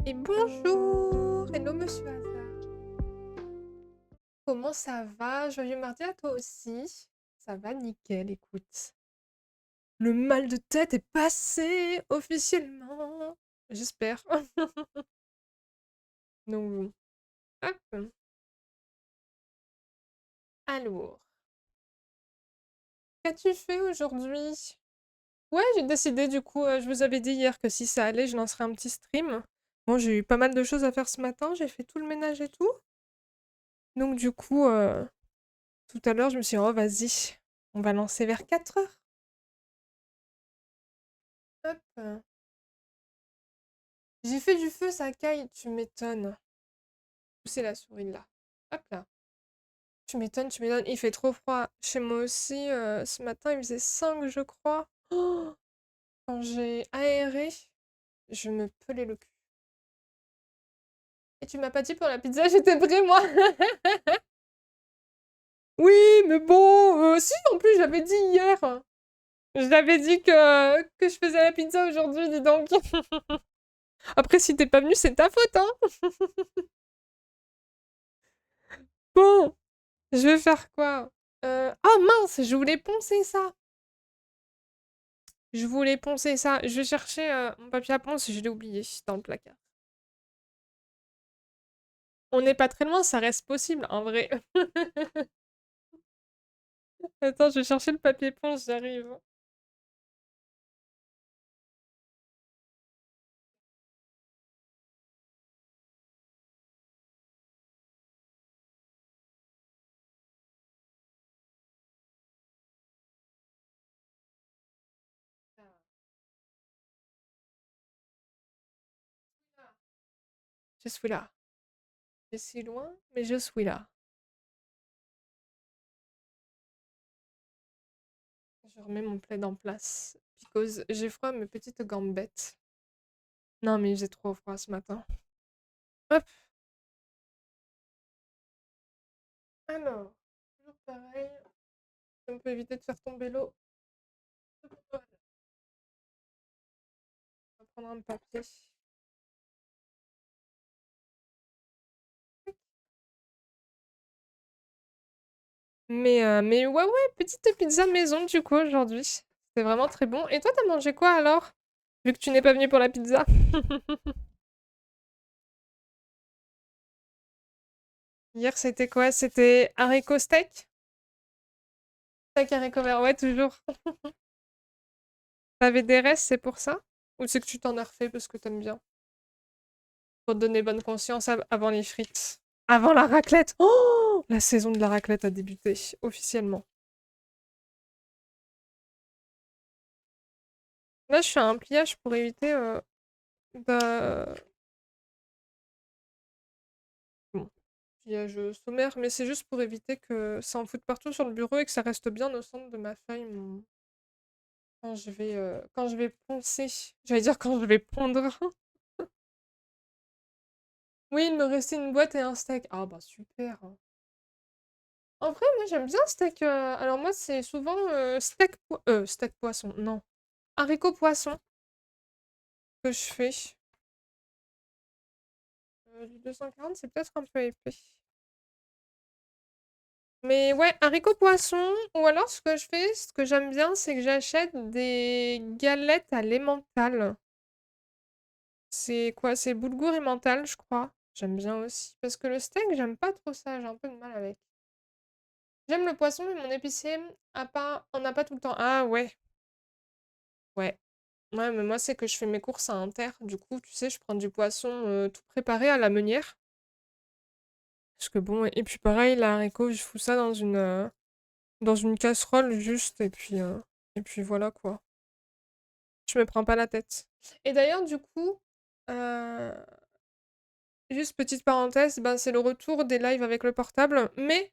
Et bonjour! Hello Monsieur Hazard. Comment ça va? Joyeux mardi à toi aussi. Ça va nickel, écoute. Le mal de tête est passé officiellement. J'espère. Donc, bon. Hop. Alors, qu'as-tu fait aujourd'hui? Ouais, j'ai décidé du coup, je vous avais dit hier que si ça allait, je lancerais un petit stream. Bon, j'ai eu pas mal de choses à faire ce matin, j'ai fait tout le ménage et tout. Donc du coup, tout à l'heure, je me suis dit, oh vas-y, on va lancer vers 4 heures. Hop. J'ai fait du feu, ça caille, tu m'étonnes. Où c'est la souris là? Hop là. Tu m'étonnes, tu m'étonnes. Il fait trop froid. Chez moi aussi, ce matin, il faisait 5, je crois. Oh, quand j'ai aéré, je me pelais le cul. Et tu m'as pas dit pour la pizza, j'étais prêt, moi. Oui, mais bon, si, en plus, j'avais dit hier. Je l'avais dit que je faisais la pizza aujourd'hui, dis donc. Après, si t'es pas venu, c'est ta faute, hein. Bon, je vais faire quoi? Oh mince, je voulais poncer ça. Je voulais poncer ça. Je vais chercher mon papier à ponce, je l'ai oublié dans le placard. On n'est pas très loin, ça reste possible en vrai. Attends, je vais chercher le papier ponce, j'arrive. Je suis là. Je suis loin, mais je suis là. Je remets mon plaid en place. Because j'ai froid, mes petites gambettes. Non, mais j'ai trop froid ce matin. Hop. Alors, toujours pareil. On peut éviter de faire tomber l'eau. Voilà. On va prendre un papier. Mais ouais, ouais, petite pizza maison du coup aujourd'hui. C'est vraiment très bon. Et toi, t'as mangé quoi alors? Vu que tu n'es pas venu pour la pizza. Hier, c'était quoi? C'était haricot steak? Steak haricot vert, ouais, toujours. T'avais des restes, c'est pour ça? Ou c'est que tu t'en as refait parce que t'aimes bien? Pour te donner bonne conscience avant les frites. Avant la raclette! Oh! La saison de la raclette a débuté, officiellement. Là, je fais un pliage pour éviter de... Bon, pliage sommaire, mais c'est juste pour éviter que ça en foute partout sur le bureau et que ça reste bien au centre de ma feuille quand je vais poncer. J'allais dire quand je vais pondre. Oui, il me restait une boîte et un steak. Ah bah super. En vrai, moi j'aime bien steak. Alors moi c'est souvent steak poisson. Non, haricot poisson que je fais. Du 240, c'est peut-être un peu épais. Mais ouais, haricot poisson. Ou alors ce que je fais, ce que j'aime bien, c'est que j'achète des galettes à l'emmental. C'est quoi? C'est boulgour et mental, je crois. J'aime bien aussi. Parce que le steak, j'aime pas trop ça. J'ai un peu de mal avec. J'aime le poisson, mais mon épicier en a pas tout le temps. Ah ouais, ouais. Ouais, mais moi, c'est que je fais mes courses à Inter. Du coup, tu sais, je prends du poisson tout préparé à la meunière. Parce que bon, et puis pareil, la haricot, je fous ça dans une casserole juste, et puis voilà quoi. Je me prends pas la tête. Et d'ailleurs, du coup, euh, juste petite parenthèse, ben, c'est le retour des lives avec le portable, mais,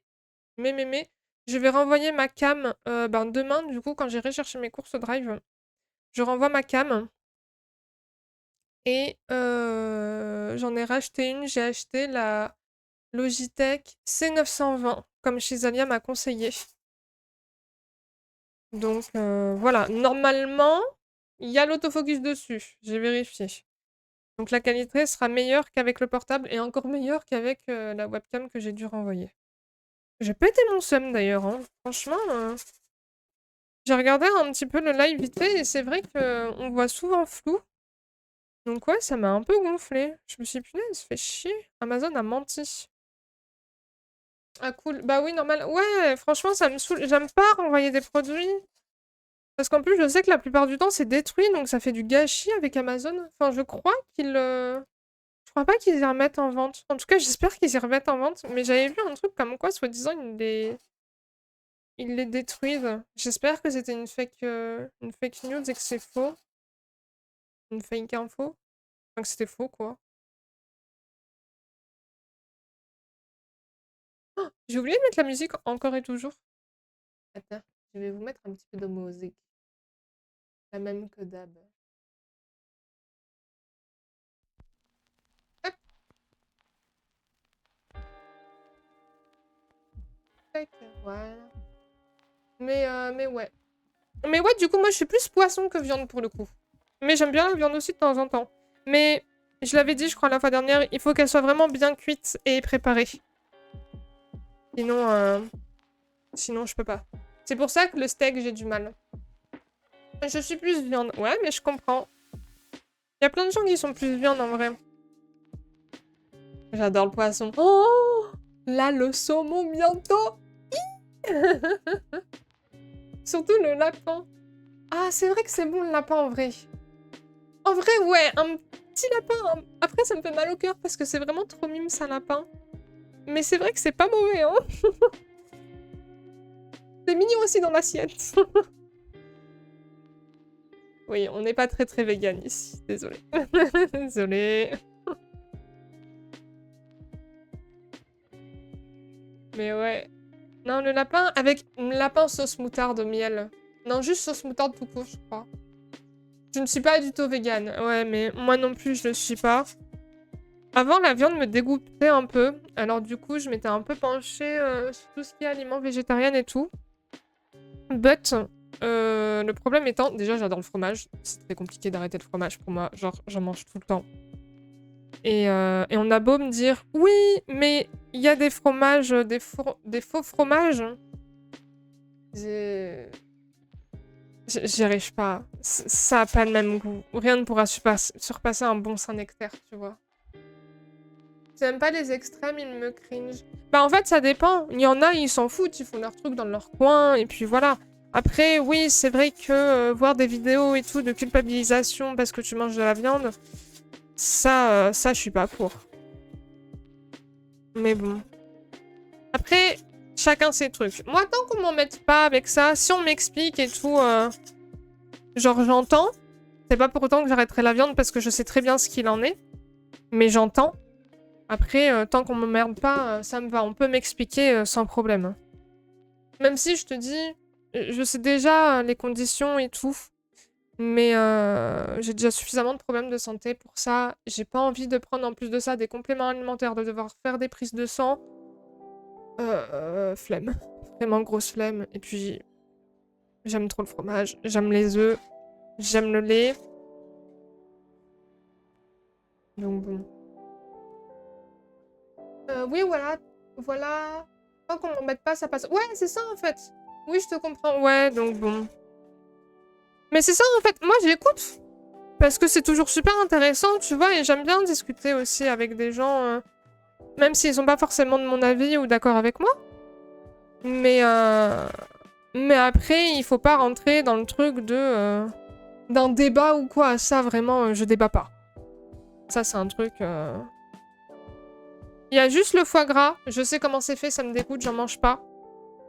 je vais renvoyer ma cam ben, demain, du coup, quand j'irai chercher mes courses au drive. Je renvoie ma cam. Et j'en ai racheté une, j'ai acheté la Logitech C920, comme Chisalia m'a conseillé. Donc voilà, normalement, il y a l'autofocus dessus, j'ai vérifié. Donc la qualité sera meilleure qu'avec le portable et encore meilleure qu'avec la webcam que j'ai dû renvoyer. J'ai pété mon seum d'ailleurs, hein. Franchement, j'ai regardé un petit peu le live vite fait et c'est vrai qu'on voit souvent flou. Donc ouais, ça m'a un peu gonflé. Je me suis dit, punaise, fait chier. Amazon a menti. Ah cool. Bah oui, normal. Ouais, franchement, ça me saoule. J'aime pas renvoyer des produits. Parce qu'en plus, je sais que la plupart du temps, c'est détruit, donc ça fait du gâchis avec Amazon. Enfin, je crois qu'ils... Je crois pas qu'ils y remettent en vente. En tout cas, j'espère qu'ils y remettent en vente. Mais j'avais vu un truc comme quoi, soi-disant, ils les détruisent. J'espère que c'était une fake news et que c'est faux. Une fake info. Enfin, que c'était faux, quoi. Oh, j'ai oublié de mettre la musique encore et toujours. Attends, je vais vous mettre un petit peu de musique. La même que d'hab. Hop, tac, voilà. Mais ouais. Mais ouais, du coup, moi, je suis plus poisson que viande pour le coup. Mais j'aime bien la viande aussi de temps en temps. Mais je l'avais dit, je crois, la fois dernière, il faut qu'elle soit vraiment bien cuite et préparée. Sinon, sinon je peux pas. C'est pour ça que le steak, j'ai du mal. Je suis plus viande. Ouais, mais je comprends. Il y a plein de gens qui sont plus viande en vrai. J'adore le poisson. Oh! Là, le saumon bientôt! Surtout le lapin. Ah, c'est vrai que c'est bon le lapin en vrai. En vrai, ouais, un petit lapin. Après, ça me fait mal au cœur parce que c'est vraiment trop mime, ça, lapin. Mais c'est vrai que c'est pas mauvais, hein. C'est mignon aussi dans l'assiette. Oui, on n'est pas très très vegan ici. Désolée. Désolée. Mais ouais. Non, le lapin avec lapin sauce moutarde miel. Non, juste sauce moutarde tout court, je crois. Je ne suis pas du tout vegan. Ouais, mais moi non plus, je le suis pas. Avant, la viande me dégoûtait un peu. Alors du coup, je m'étais un peu penchée sur tout ce qui est aliments végétariens et tout. But, le problème étant... Déjà, j'adore le fromage. C'est très compliqué d'arrêter le fromage pour moi. Genre, j'en mange tout le temps. Et on a beau me dire, oui, mais il y a des fromages, des faux fromages. J'y arrive pas. Ça a pas le même goût. Rien ne pourra surpasser un bon Saint-Nectaire, tu vois. J'aime pas les extrêmes, ils me cringe. Bah en fait, ça dépend. Il y en a, ils s'en foutent, ils font leur truc dans leur coin, et puis voilà. Après, oui, c'est vrai que voir des vidéos et tout de culpabilisation parce que tu manges de la viande, ça, je suis pas pour. Mais bon. Après, chacun ses trucs. Moi, tant qu'on m'embête pas avec ça, si on m'explique et tout, genre j'entends. C'est pas pour autant que j'arrêterai la viande parce que je sais très bien ce qu'il en est. Mais j'entends. Après, tant qu'on m'emmerde pas, ça me va. On peut m'expliquer sans problème. Même si je te dis, je sais déjà les conditions et tout. Mais j'ai déjà suffisamment de problèmes de santé pour ça. J'ai pas envie de prendre en plus de ça des compléments alimentaires, de devoir faire des prises de sang. Flemme. Vraiment grosse flemme. Et puis, j'aime trop le fromage. J'aime les œufs. J'aime le lait. Donc bon. Oui, voilà. Voilà. Tant qu'on m'embête pas, ça passe. Ouais, c'est ça en fait. Oui, je te comprends. Ouais, donc bon. Mais c'est ça en fait. Moi, j'écoute. Parce que c'est toujours super intéressant, tu vois. Et j'aime bien discuter aussi avec des gens. Même s'ils sont pas forcément de mon avis ou d'accord avec moi. Mais après, il faut pas rentrer dans le truc d'un débat ou quoi. Ça, vraiment, je débat pas. Ça, c'est un truc... Il y a juste le foie gras. Je sais comment c'est fait, ça me dégoûte, j'en mange pas.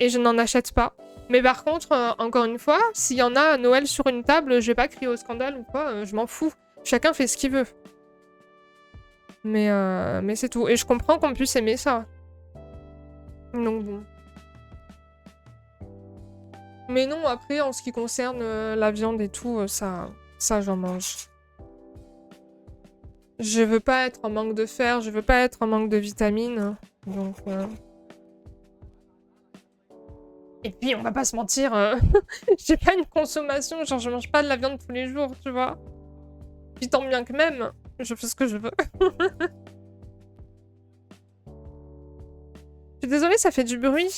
Et je n'en achète pas. Mais par contre, encore une fois, s'il y en a à Noël sur une table, je vais pas crier au scandale ou quoi, je m'en fous. Chacun fait ce qu'il veut. Mais c'est tout. Et je comprends qu'on puisse aimer ça. Donc bon. Mais non, après, en ce qui concerne la viande et tout, ça j'en mange. Je veux pas être en manque de fer, je veux pas être en manque de vitamines. Donc... Et puis, on va pas se mentir, j'ai pas une consommation, genre je mange pas de la viande tous les jours, tu vois. Puis tant bien que même. Je fais ce que je veux. Je suis désolée, ça fait du bruit.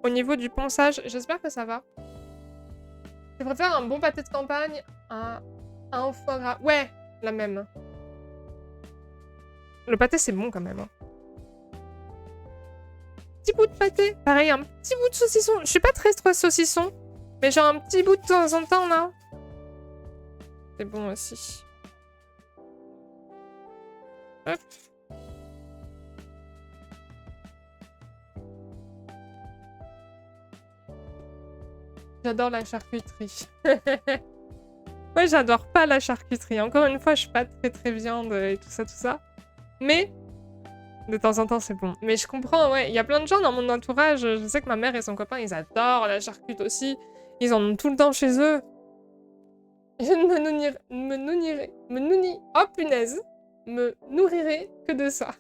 Au niveau du ponçage, j'espère que ça va. Je préfère un bon pâté de campagne à un foie gras. Ouais, la même. Le pâté, c'est bon quand même. Petit bout de pâté. Pareil, un petit bout de saucisson. Je suis pas très saucisson. Mais genre un petit bout de temps en temps, là. C'est bon aussi. Hop. J'adore la charcuterie. Moi, j'adore pas la charcuterie. Encore une fois, je suis pas très viande et tout ça. Mais, de temps en temps, c'est bon. Mais je comprends, ouais. Il y a plein de gens dans mon entourage. Je sais que ma mère et son copain, ils adorent la charcuterie aussi. Ils en ont tout le temps chez eux. Je ne me nourrirai, oh punaise, me nourrirai que de ça.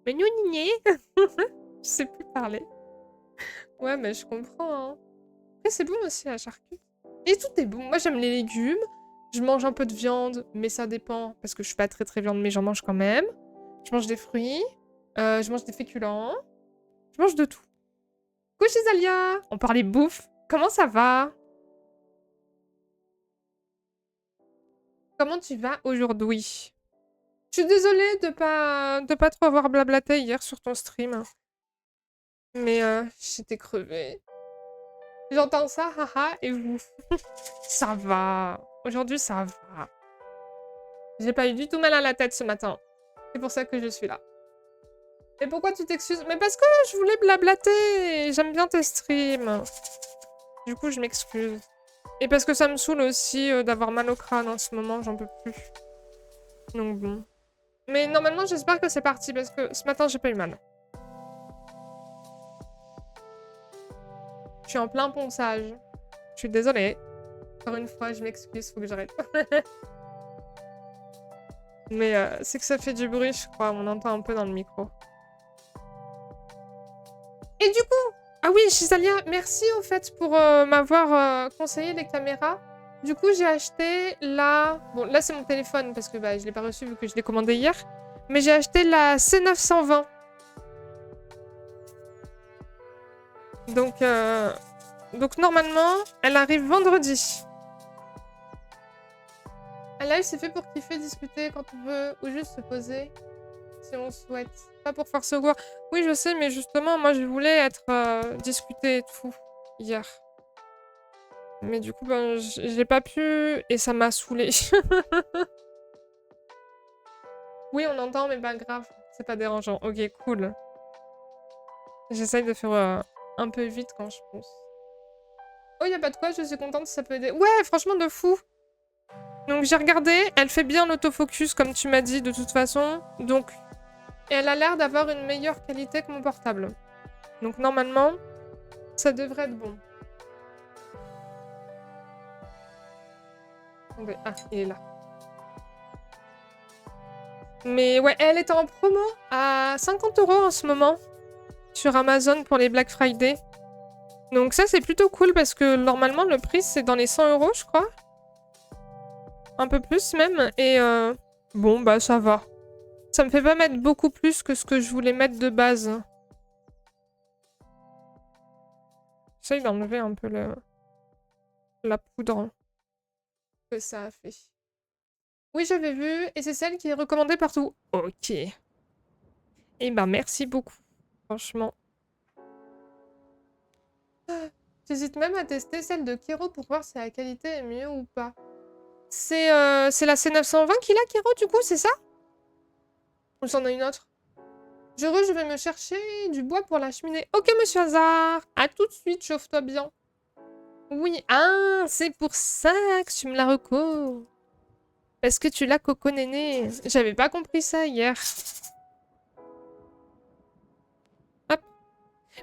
Mais nouninier, je sais plus parler. Ouais, mais je comprends, hein. Après, c'est bon aussi, la charcuterie. Et tout est bon. Moi, j'aime les légumes. Je mange un peu de viande, mais ça dépend. Parce que je suis pas très viande, mais j'en mange quand même. Je mange des fruits. Je mange des féculents. Je mange de tout. Coucou Zalia. On parlait bouffe. Comment ça va? Comment tu vas aujourd'hui? Je suis désolée de pas trop avoir blablaté hier sur ton stream. Mais j'étais crevée. J'entends ça, haha, et vous? Ça va. Aujourd'hui, ça va. J'ai pas eu du tout mal à la tête ce matin. C'est pour ça que je suis là. Et pourquoi tu t'excuses? Mais parce que je voulais blablater. J'aime bien tes streams. Du coup, je m'excuse. Et parce que ça me saoule aussi d'avoir mal au crâne en ce moment, j'en peux plus. Donc bon. Mais normalement, j'espère que c'est parti parce que ce matin, j'ai pas eu mal. Je suis en plein ponçage. Je suis désolée. Encore une fois, je m'excuse, faut que j'arrête. Mais c'est que ça fait du bruit, je crois. On entend un peu dans le micro. Et du coup... Ah oui, Chisalia, merci au fait pour m'avoir conseillé les caméras. Du coup, j'ai acheté la... Bon, là, c'est mon téléphone parce que bah, je l'ai pas reçu vu que je l'ai commandé hier. Mais j'ai acheté la C920. Donc normalement, elle arrive vendredi. Un live, c'est fait pour kiffer, discuter quand on veut, ou juste se poser, si on souhaite. Pas pour faire se voir. Oui, je sais, mais justement, moi, je voulais être discuter et tout, hier. Mais du coup, ben, j'ai pas pu, et ça m'a saoulée. Oui, on entend, mais pas grave. C'est pas dérangeant. Ok, cool. J'essaye de faire un peu vite quand je pense. Oh, y a pas de quoi, je suis contente si ça peut aider. Ouais, franchement, de fou. Donc j'ai regardé, elle fait bien l'autofocus comme tu m'as dit de toute façon. Donc, et elle a l'air d'avoir une meilleure qualité que mon portable. Donc normalement, ça devrait être bon. Attendez, ah, il est là. Mais ouais, elle est en promo à 50 € en ce moment sur Amazon pour les Black Friday. Donc ça, c'est plutôt cool parce que normalement, le prix, c'est dans les 100 €, je crois. Un peu plus même. Et bon, bah ça va. Ça me fait pas mettre beaucoup plus que ce que je voulais mettre de base. J'essaye d'enlever un peu la poudre que ça a fait. Oui, j'avais vu, et c'est celle qui est recommandée partout. Ok. Eh ben, merci beaucoup, franchement. J'hésite même à tester celle de Kero pour voir si la qualité est mieux ou pas. C'est la C920 qu'il a, Kero, du coup, c'est ça? Ou c'en a une autre? Je vais me chercher du bois pour la cheminée. Ok, monsieur Hazard. À tout de suite, chauffe-toi bien. Oui, ah, c'est pour ça que tu me la reco. Parce que tu l'as coco néné. J'avais pas compris ça hier. Hop.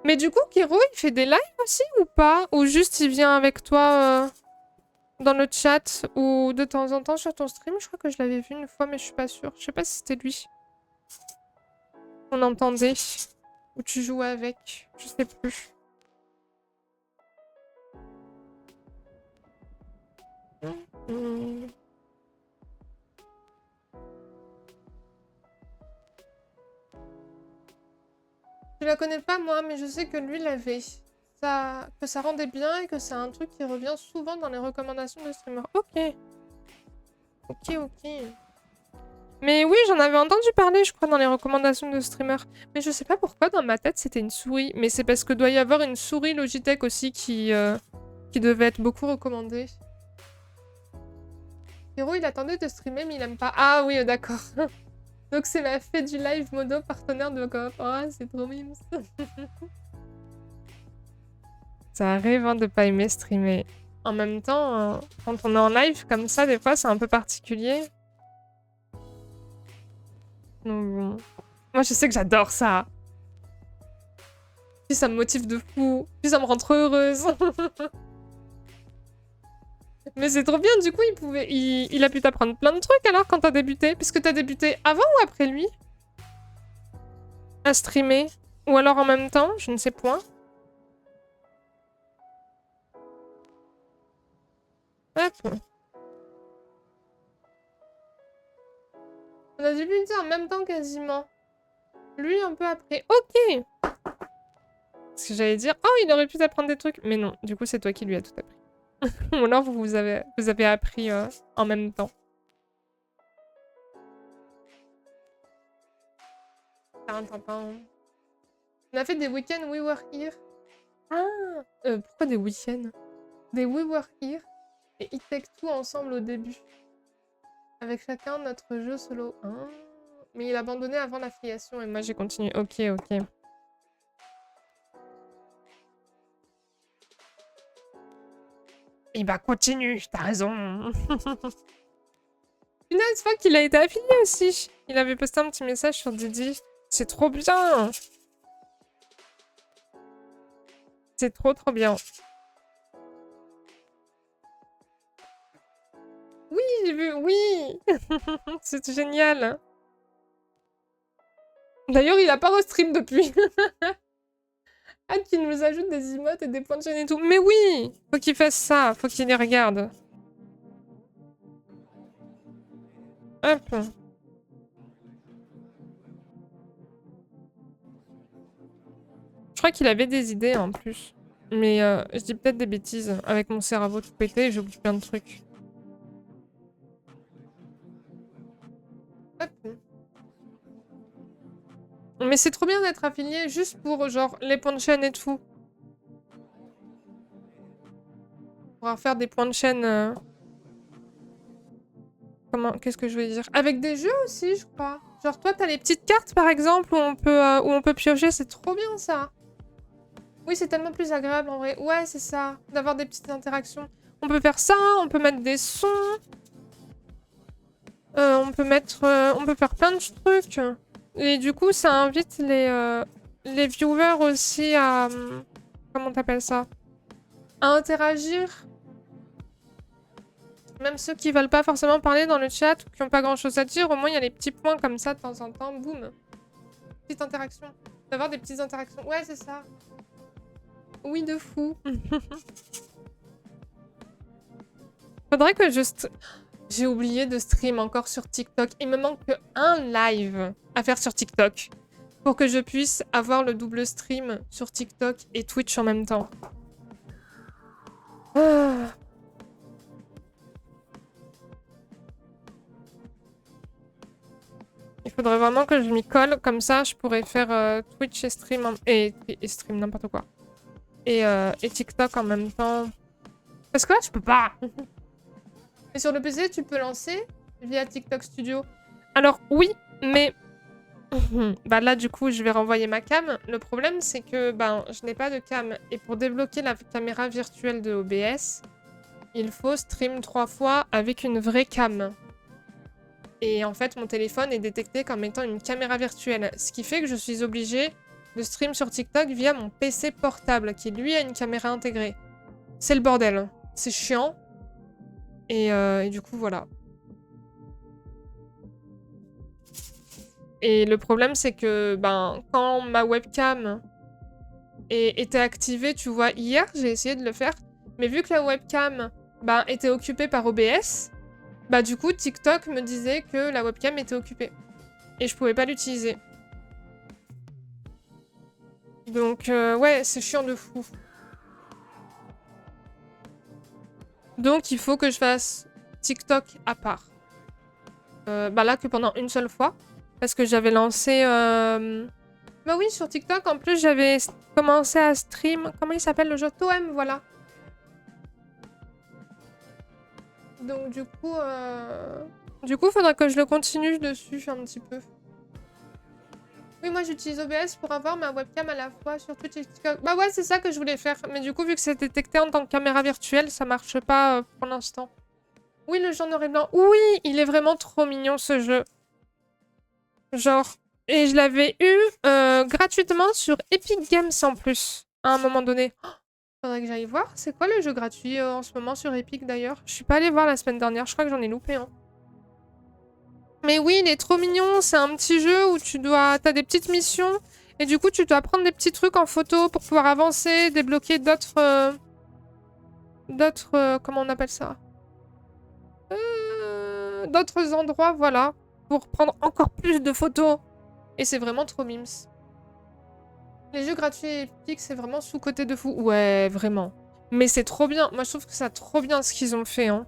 Mais du coup, Kero, il fait des lives aussi ou pas? Ou juste il vient avec toi dans le chat ou de temps en temps sur ton stream? Je crois que je l'avais vu une fois, mais je suis pas sûre. Je sais pas si c'était lui. On entendait. Ou tu jouais avec. Je sais plus. Je la connais pas moi, mais je sais que lui l'avait. Que ça rendait bien et que c'est un truc qui revient souvent dans les recommandations de streamers. Ok. Ok. Mais oui, j'en avais entendu parler, je crois, dans les recommandations de streamers. Mais je sais pas pourquoi, dans ma tête, c'était une souris. Mais c'est parce que doit y avoir une souris Logitech aussi qui devait être beaucoup recommandée. Hiro, il attendait de streamer, mais il aime pas. Ah oui, d'accord. Donc c'est la fée du live modo partenaire de Coop. Oh, c'est trop mimes. Ça arrive hein, de pas aimer streamer. En même temps, quand on est en live comme ça, des fois, c'est un peu particulier. Donc bon. Moi, je sais que j'adore ça. Puis ça me motive de fou. Puis ça me rend trop heureuse. Mais c'est trop bien, du coup, il a pu t'apprendre plein de trucs alors quand t'as débuté. Parce que t'as débuté avant ou après lui? À streamer? Ou alors en même temps? Je ne sais point. Hop. On a débuté en même temps quasiment. Lui un peu après. Ok. Parce que j'allais dire, oh, il aurait pu t'apprendre des trucs. Mais non, du coup, c'est toi qui lui as tout appris. Ou alors vous avez appris en même temps. On a fait des week-ends We Were Here. Ah pourquoi des week-ends? Des We Were Here et It Takes Two ensemble au début. Avec chacun notre jeu solo. Ah. Mais il a abandonné avant l'affiliation et moi j'ai continué. Ok. Et bah continue, t'as raison. Punaise, c'est pas qu'il a été affilié aussi. Il avait posté un petit message sur Didi. C'est trop bien. C'est trop bien. Oui, j'ai vu, oui. C'est génial. D'ailleurs, il a pas restream depuis. Ah, qu'il nous ajoute des emotes et des points de chaîne et tout. Mais oui, faut qu'il fasse ça, faut qu'il les regarde. Hop. Je crois qu'il avait des idées en plus. Mais je dis peut-être des bêtises. Avec mon cerveau tout pété, j'oublie plein de trucs. Hop. Mais c'est trop bien d'être affilié juste pour genre les points de chaîne et tout. Pour faire des points de chaîne. Qu'est-ce que je voulais dire? Avec des jeux aussi, je crois. Genre toi, t'as les petites cartes par exemple où on peut piocher. C'est trop bien ça. Oui, c'est tellement plus agréable en vrai. Ouais, c'est ça. D'avoir des petites interactions. On peut faire ça, on peut mettre des sons. On peut faire plein de trucs. Et du coup, ça invite les viewers aussi à... Comment t'appelles ça? À interagir. Même ceux qui veulent pas forcément parler dans le chat ou qui ont pas grand chose à dire, au moins il y a les petits points comme ça de temps en temps. Boum. Petite interaction. D'avoir des petites interactions. Ouais, c'est ça. Oui, de fou. Faudrait que j'ai oublié de stream encore sur TikTok. Il me manque un live à faire sur TikTok pour que je puisse avoir le double stream sur TikTok et Twitch en même temps. Ah. Il faudrait vraiment que je m'y colle, comme ça je pourrais faire Twitch et stream, et stream n'importe quoi. Et TikTok en même temps. Parce que là je peux pas. Mais sur le PC tu peux lancer via TikTok Studio. Alors oui, mais... bah là du coup je vais renvoyer ma cam. Le problème c'est que je n'ai pas de cam. Et pour débloquer la caméra virtuelle de OBS, il faut stream 3 fois avec une vraie cam. Et en fait, mon téléphone est détecté comme étant une caméra virtuelle. Ce qui fait que je suis obligée de stream sur TikTok via mon PC portable, qui lui a une caméra intégrée. C'est le bordel. C'est chiant. Et du coup, voilà. Et le problème, c'est que quand ma webcam était activée, tu vois, hier, j'ai essayé de le faire. Mais vu que la webcam était occupée par OBS... du coup, TikTok me disait que la webcam était occupée. Et je pouvais pas l'utiliser. Donc, ouais, c'est chiant de fou. Donc, il faut que je fasse TikTok à part. Bah là, que pendant une seule fois. Parce que j'avais lancé... Bah oui, sur TikTok, en plus, j'avais commencé à stream... Comment il s'appelle le jeu? Toem, voilà. Donc, du coup... faudra que je le continue dessus un petit peu. Oui, moi, j'utilise OBS pour avoir ma webcam à la fois sur Twitch et TikTok. Bah ouais, c'est ça que je voulais faire. Mais du coup, vu que c'est détecté en tant que caméra virtuelle, ça marche pas pour l'instant. Oui, le jeu en noir et blanc. Oui, il est vraiment trop mignon, ce jeu. Genre... Et je l'avais eu gratuitement sur Epic Games en plus, à un moment donné. Oh, faudrait que j'aille voir. C'est quoi le jeu gratuit en ce moment sur Epic d'ailleurs? Je suis pas allée voir la semaine dernière, je crois que j'en ai loupé un. Mais oui, il est trop mignon. C'est un petit jeu où t'as des petites missions. Et du coup, tu dois prendre des petits trucs en photo pour pouvoir avancer, débloquer d'autres... comment on appelle ça? D'autres endroits, voilà. Pour prendre encore plus de photos. Et c'est vraiment trop mimes. Les jeux gratuits et Epic, c'est vraiment sous-côté de fou. Ouais, vraiment. Mais c'est trop bien. Moi, je trouve que c'est trop bien ce qu'ils ont fait. Hein.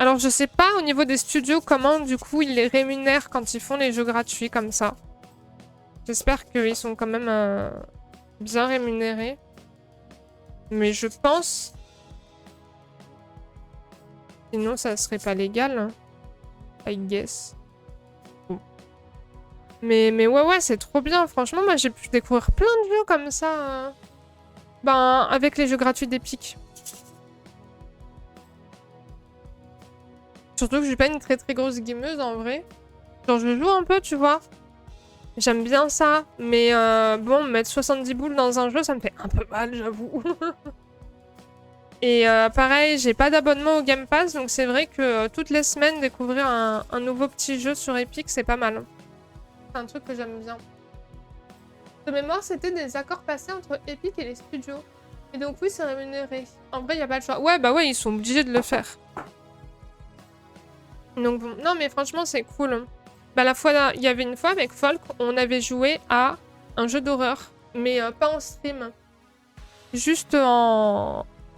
Alors, je sais pas au niveau des studios comment, du coup, ils les rémunèrent quand ils font les jeux gratuits comme ça. J'espère qu'ils sont quand même bien rémunérés. Mais je pense... Sinon, ça serait pas légal. Hein. I guess. Mais ouais, c'est trop bien. Franchement, moi, j'ai pu découvrir plein de jeux comme ça. Ben, avec les jeux gratuits d'Epic. Surtout que je suis pas une très grosse gameuse, en vrai. Genre, je joue un peu, tu vois. J'aime bien ça. Mais bon, mettre 70 boules dans un jeu, ça me fait un peu mal, j'avoue. Et pareil, j'ai pas d'abonnement au Game Pass. Donc c'est vrai que toutes les semaines, découvrir un nouveau petit jeu sur Epic, c'est pas mal. C'est un truc que j'aime bien. De mémoire, c'était des accords passés entre Epic et les studios. Et donc oui, c'est rémunéré. En vrai, il n'y a pas le choix. Ouais, bah ouais, ils sont obligés de le faire. Donc bon, non mais franchement, c'est cool. Bah la fois, il y avait une fois avec Folk, on avait joué à un jeu d'horreur. Mais pas en stream. Juste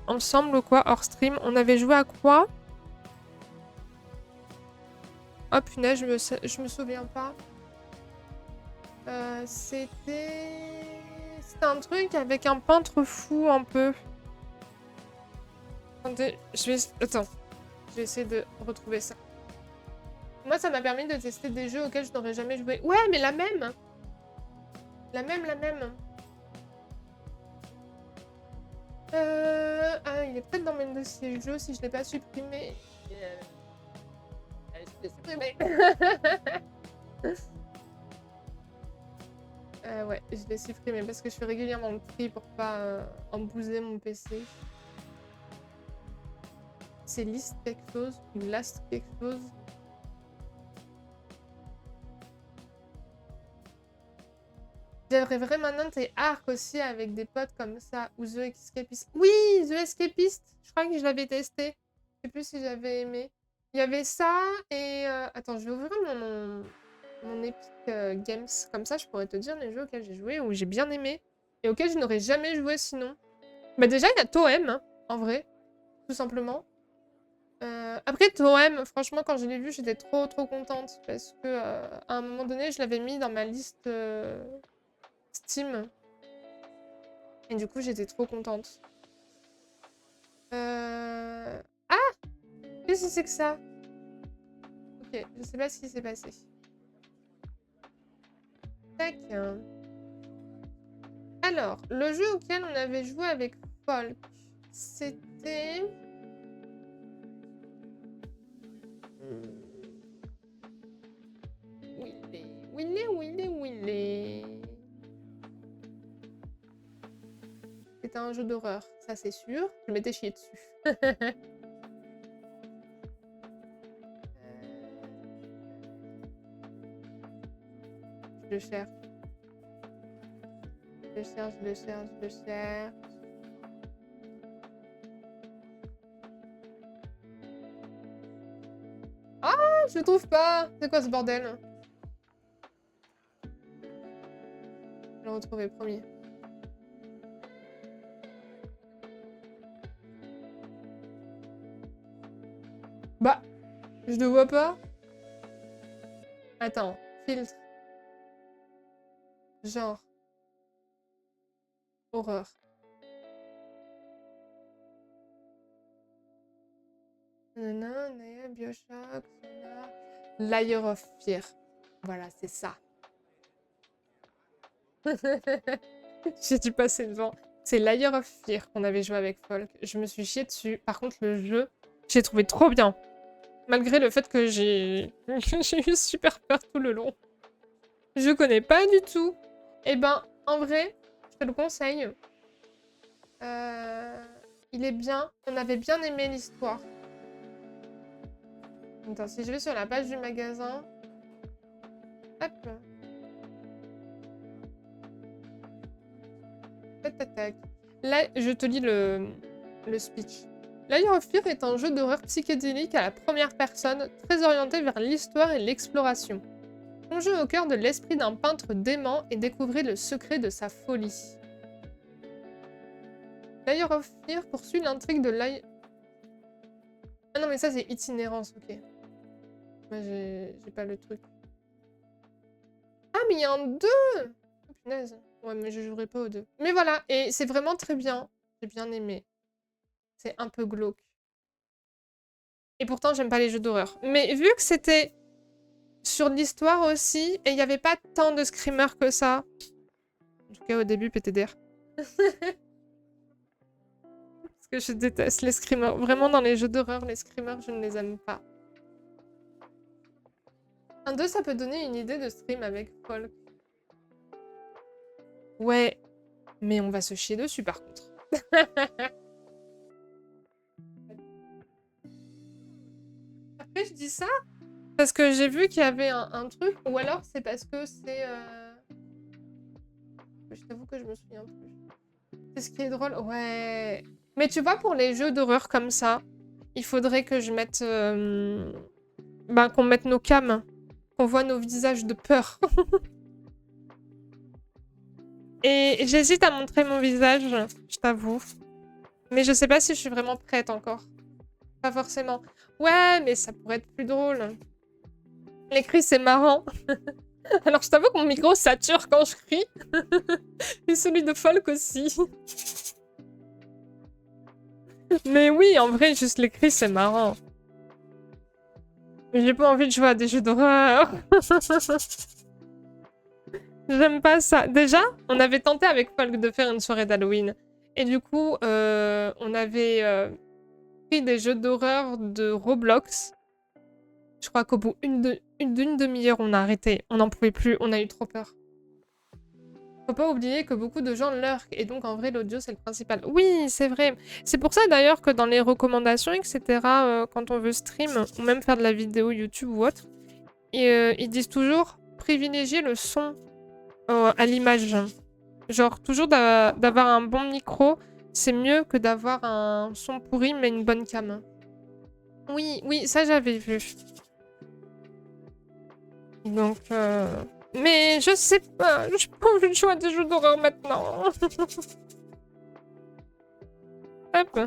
ensemble ou quoi, hors stream. On avait joué à quoi? Oh punaise, je me souviens pas. C'était un truc avec un peintre fou un peu. Attendez, Attends. Je vais essayer de retrouver ça. Moi, ça m'a permis de tester des jeux auxquels je n'aurais jamais joué. Ouais, mais la même. La même. Ah, il est peut-être dans mes dossiers jeux si je l'ai pas supprimé. Je l'ai supprimé. Ouais, je l'ai supprimé parce que je fais régulièrement le tri pour pas embouser mon PC. C'est liste quelque chose ou last quelque chose. J'aimerais vraiment et Ark aussi avec des potes comme ça. Ou The Escapist. Oui, The Escapist. Je crois que je l'avais testé. Je sais plus si j'avais aimé. Il y avait ça et... Attends, je vais ouvrir mon Epic Games. Comme ça, je pourrais te dire les jeux auxquels j'ai joué ou j'ai bien aimé. Et auxquels je n'aurais jamais joué sinon. Bah déjà, il y a Toem, hein, en vrai. Tout simplement. Après, Toem, franchement, quand je l'ai vu, j'étais trop contente. Parce que à un moment donné, je l'avais mis dans ma liste... Steam. Et du coup, j'étais trop contente. Ah! Qu'est-ce que c'est que ça? Ok, je sais pas ce qui s'est passé. Tac. Alors, le jeu auquel on avait joué avec Folk, c'était... Où il est? C'était un jeu d'horreur, ça c'est sûr. Je m'étais chié dessus. Je le cherche. Je le cherche. Ah, je le trouve pas. C'est quoi ce bordel? le retrouver, promis. Bah, je le vois pas. Attends, filtre. Genre. Horreur. Bioshock, Layer of Fear. Voilà, c'est ça. J'ai dû passer devant. C'est Layer of Fear qu'on avait joué avec Folk. Je me suis chiée dessus. Par contre, le jeu, j'ai trouvé trop bien. Malgré le fait que j'ai eu super peur tout le long. Je connais pas du tout. Eh ben, en vrai, je te le conseille. Il est bien. On avait bien aimé l'histoire. Attends, si je vais sur la page du magasin... Hop. Tac, tac, tac. Là, je te lis le speech. Layer of Fear est un jeu d'horreur psychédélique à la première personne, très orienté vers l'histoire et l'exploration. Plongez au cœur de l'esprit d'un peintre dément et découvrez le secret de sa folie. Layer of Fear poursuit l'intrigue de Layer... Ah non, mais ça, c'est itinérance, ok. Moi, j'ai pas le truc. Ah, mais il y a un 2! Oh, punaise. Ouais, mais je jouerai pas aux 2. Mais voilà, et c'est vraiment très bien. J'ai bien aimé. C'est un peu glauque. Et pourtant, j'aime pas les jeux d'horreur. Mais vu que c'était sur l'histoire aussi, et il n'y avait pas tant de screamers que ça. En tout cas, au début, PTDR. Parce que je déteste les screamers. Vraiment, dans les jeux d'horreur, les screamers, je ne les aime pas. Un 2, ça peut donner une idée de stream avec Folk. Ouais, mais on va se chier dessus, par contre. Après, je dis ça parce que j'ai vu qu'il y avait un truc, ou alors c'est parce que c'est... Je t'avoue que je me souviens plus. C'est ce qui est drôle, ouais. Mais tu vois, pour les jeux d'horreur comme ça, il faudrait que je mette... Ben, qu'on mette nos cams, qu'on voit nos visages de peur. Et j'hésite à montrer mon visage, je t'avoue. Mais je sais pas si je suis vraiment prête encore. Pas forcément. Ouais, mais ça pourrait être plus drôle. Les cris, c'est marrant. Alors, je t'avoue que mon micro sature quand je crie. Et celui de Folk aussi. Mais oui, en vrai, juste les cris, c'est marrant. Mais j'ai pas envie de jouer à des jeux d'horreur. J'aime pas ça. Déjà, on avait tenté avec Folk de faire une soirée d'Halloween. Et du coup, on avait pris des jeux d'horreur de Roblox. Je crois qu'au bout d'une demi-heure, on a arrêté. On n'en pouvait plus, on a eu trop peur. Faut pas oublier que beaucoup de gens lurk, et donc en vrai, l'audio, c'est le principal. Oui, c'est vrai. C'est pour ça d'ailleurs que dans les recommandations, etc., quand on veut stream, ou même faire de la vidéo YouTube ou autre, ils disent toujours privilégier le son à l'image. Genre, toujours d'avoir un bon micro, c'est mieux que d'avoir un son pourri, mais une bonne cam. Oui, oui, ça j'avais vu. Donc, mais je sais pas, j'ai pas envie de jouer à des jeux d'horreur maintenant. Hop.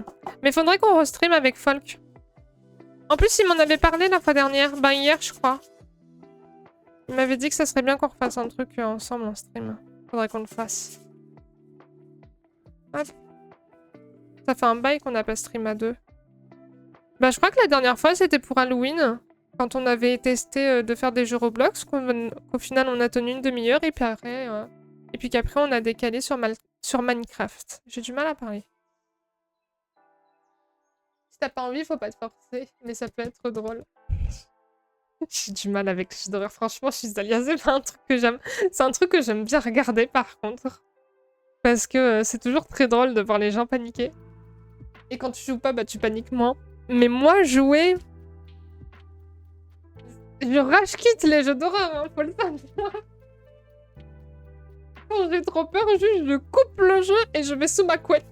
Mais faudrait qu'on restream avec Folk. En plus, il m'en avait parlé la fois dernière, ben hier je crois. Il m'avait dit que ça serait bien qu'on refasse un truc ensemble en stream. Faudrait qu'on le fasse. Hop. Ça fait un bail qu'on n'a pas stream à deux. Bah je crois que la dernière fois c'était pour Halloween. Quand on avait testé de faire des jeux Roblox, qu'au final on a tenu une demi-heure et puis après, qu'après on a décalé sur Minecraft. J'ai du mal à parler. Si t'as pas envie, faut pas te forcer, mais ça peut être drôle. J'ai du mal avec les jeux d'horreur, franchement, je suis Zalia, c'est pas un truc que j'aime. C'est un truc que j'aime bien regarder par contre. Parce que c'est toujours très drôle de voir les gens paniquer. Et quand tu joues pas, bah tu paniques moins. Mais moi, jouer... Je rage quitte les jeux d'horreur, hein, faut le savoir. Quand j'ai trop peur, juste je coupe le jeu et je vais sous ma couette.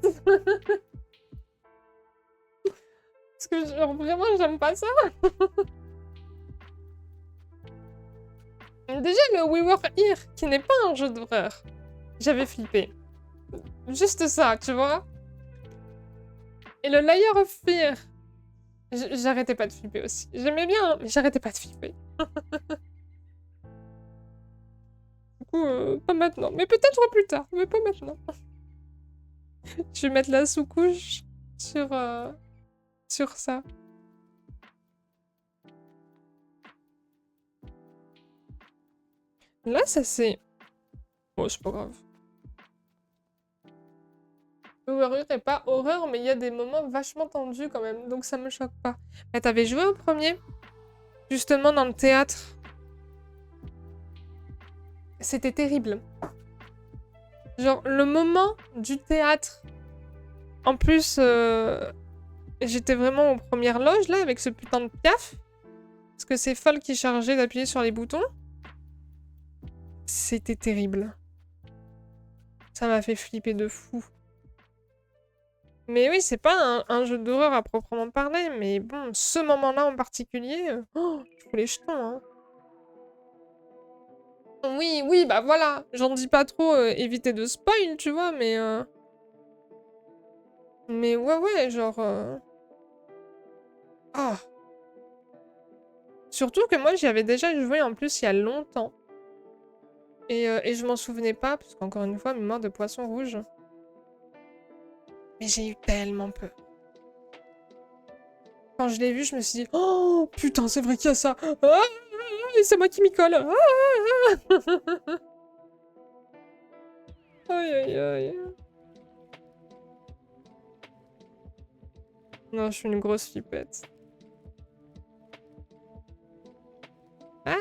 Parce que genre, vraiment, j'aime pas ça. Déjà, le We Were Here, qui n'est pas un jeu d'horreur. J'avais flippé. Juste ça, tu vois. Et le Layer of Fear. J'arrêtais pas de flipper aussi. J'aimais bien, mais j'arrêtais pas de flipper. Du coup, pas maintenant. Mais peut-être plus tard, mais pas maintenant. Je vais mettre la sous-couche sur ça. Là, ça c'est... Oh, c'est pas grave. Horreur est pas horreur, mais il y a des moments vachement tendus quand même, donc ça me choque pas. Mais t'avais joué au premier? Justement dans le théâtre. C'était terrible. Genre, le moment du théâtre. En plus, j'étais vraiment aux premières loges, là, avec ce putain de piaf. Parce que c'est folle qui chargeait d'appuyer sur les boutons. C'était terrible. Ça m'a fait flipper de fou. Mais oui, c'est pas un jeu d'horreur à proprement parler, mais bon, ce moment-là en particulier, je fous les jetons, hein. Oui, oui, bah voilà, j'en dis pas trop, éviter de spoil, tu vois, mais... Mais ouais, ouais, genre... Ah. Surtout que moi, j'y avais déjà joué en plus il y a longtemps. Et je m'en souvenais pas, parce qu'encore une fois, mémoire de poisson rouge. Mais j'ai eu tellement peur. Quand je l'ai vu, je me suis dit, oh putain, c'est vrai qu'il y a ça. Ah, c'est moi qui m'y colle. Ah, aïe, aïe, aïe. Non, je suis une grosse flippette. Ah.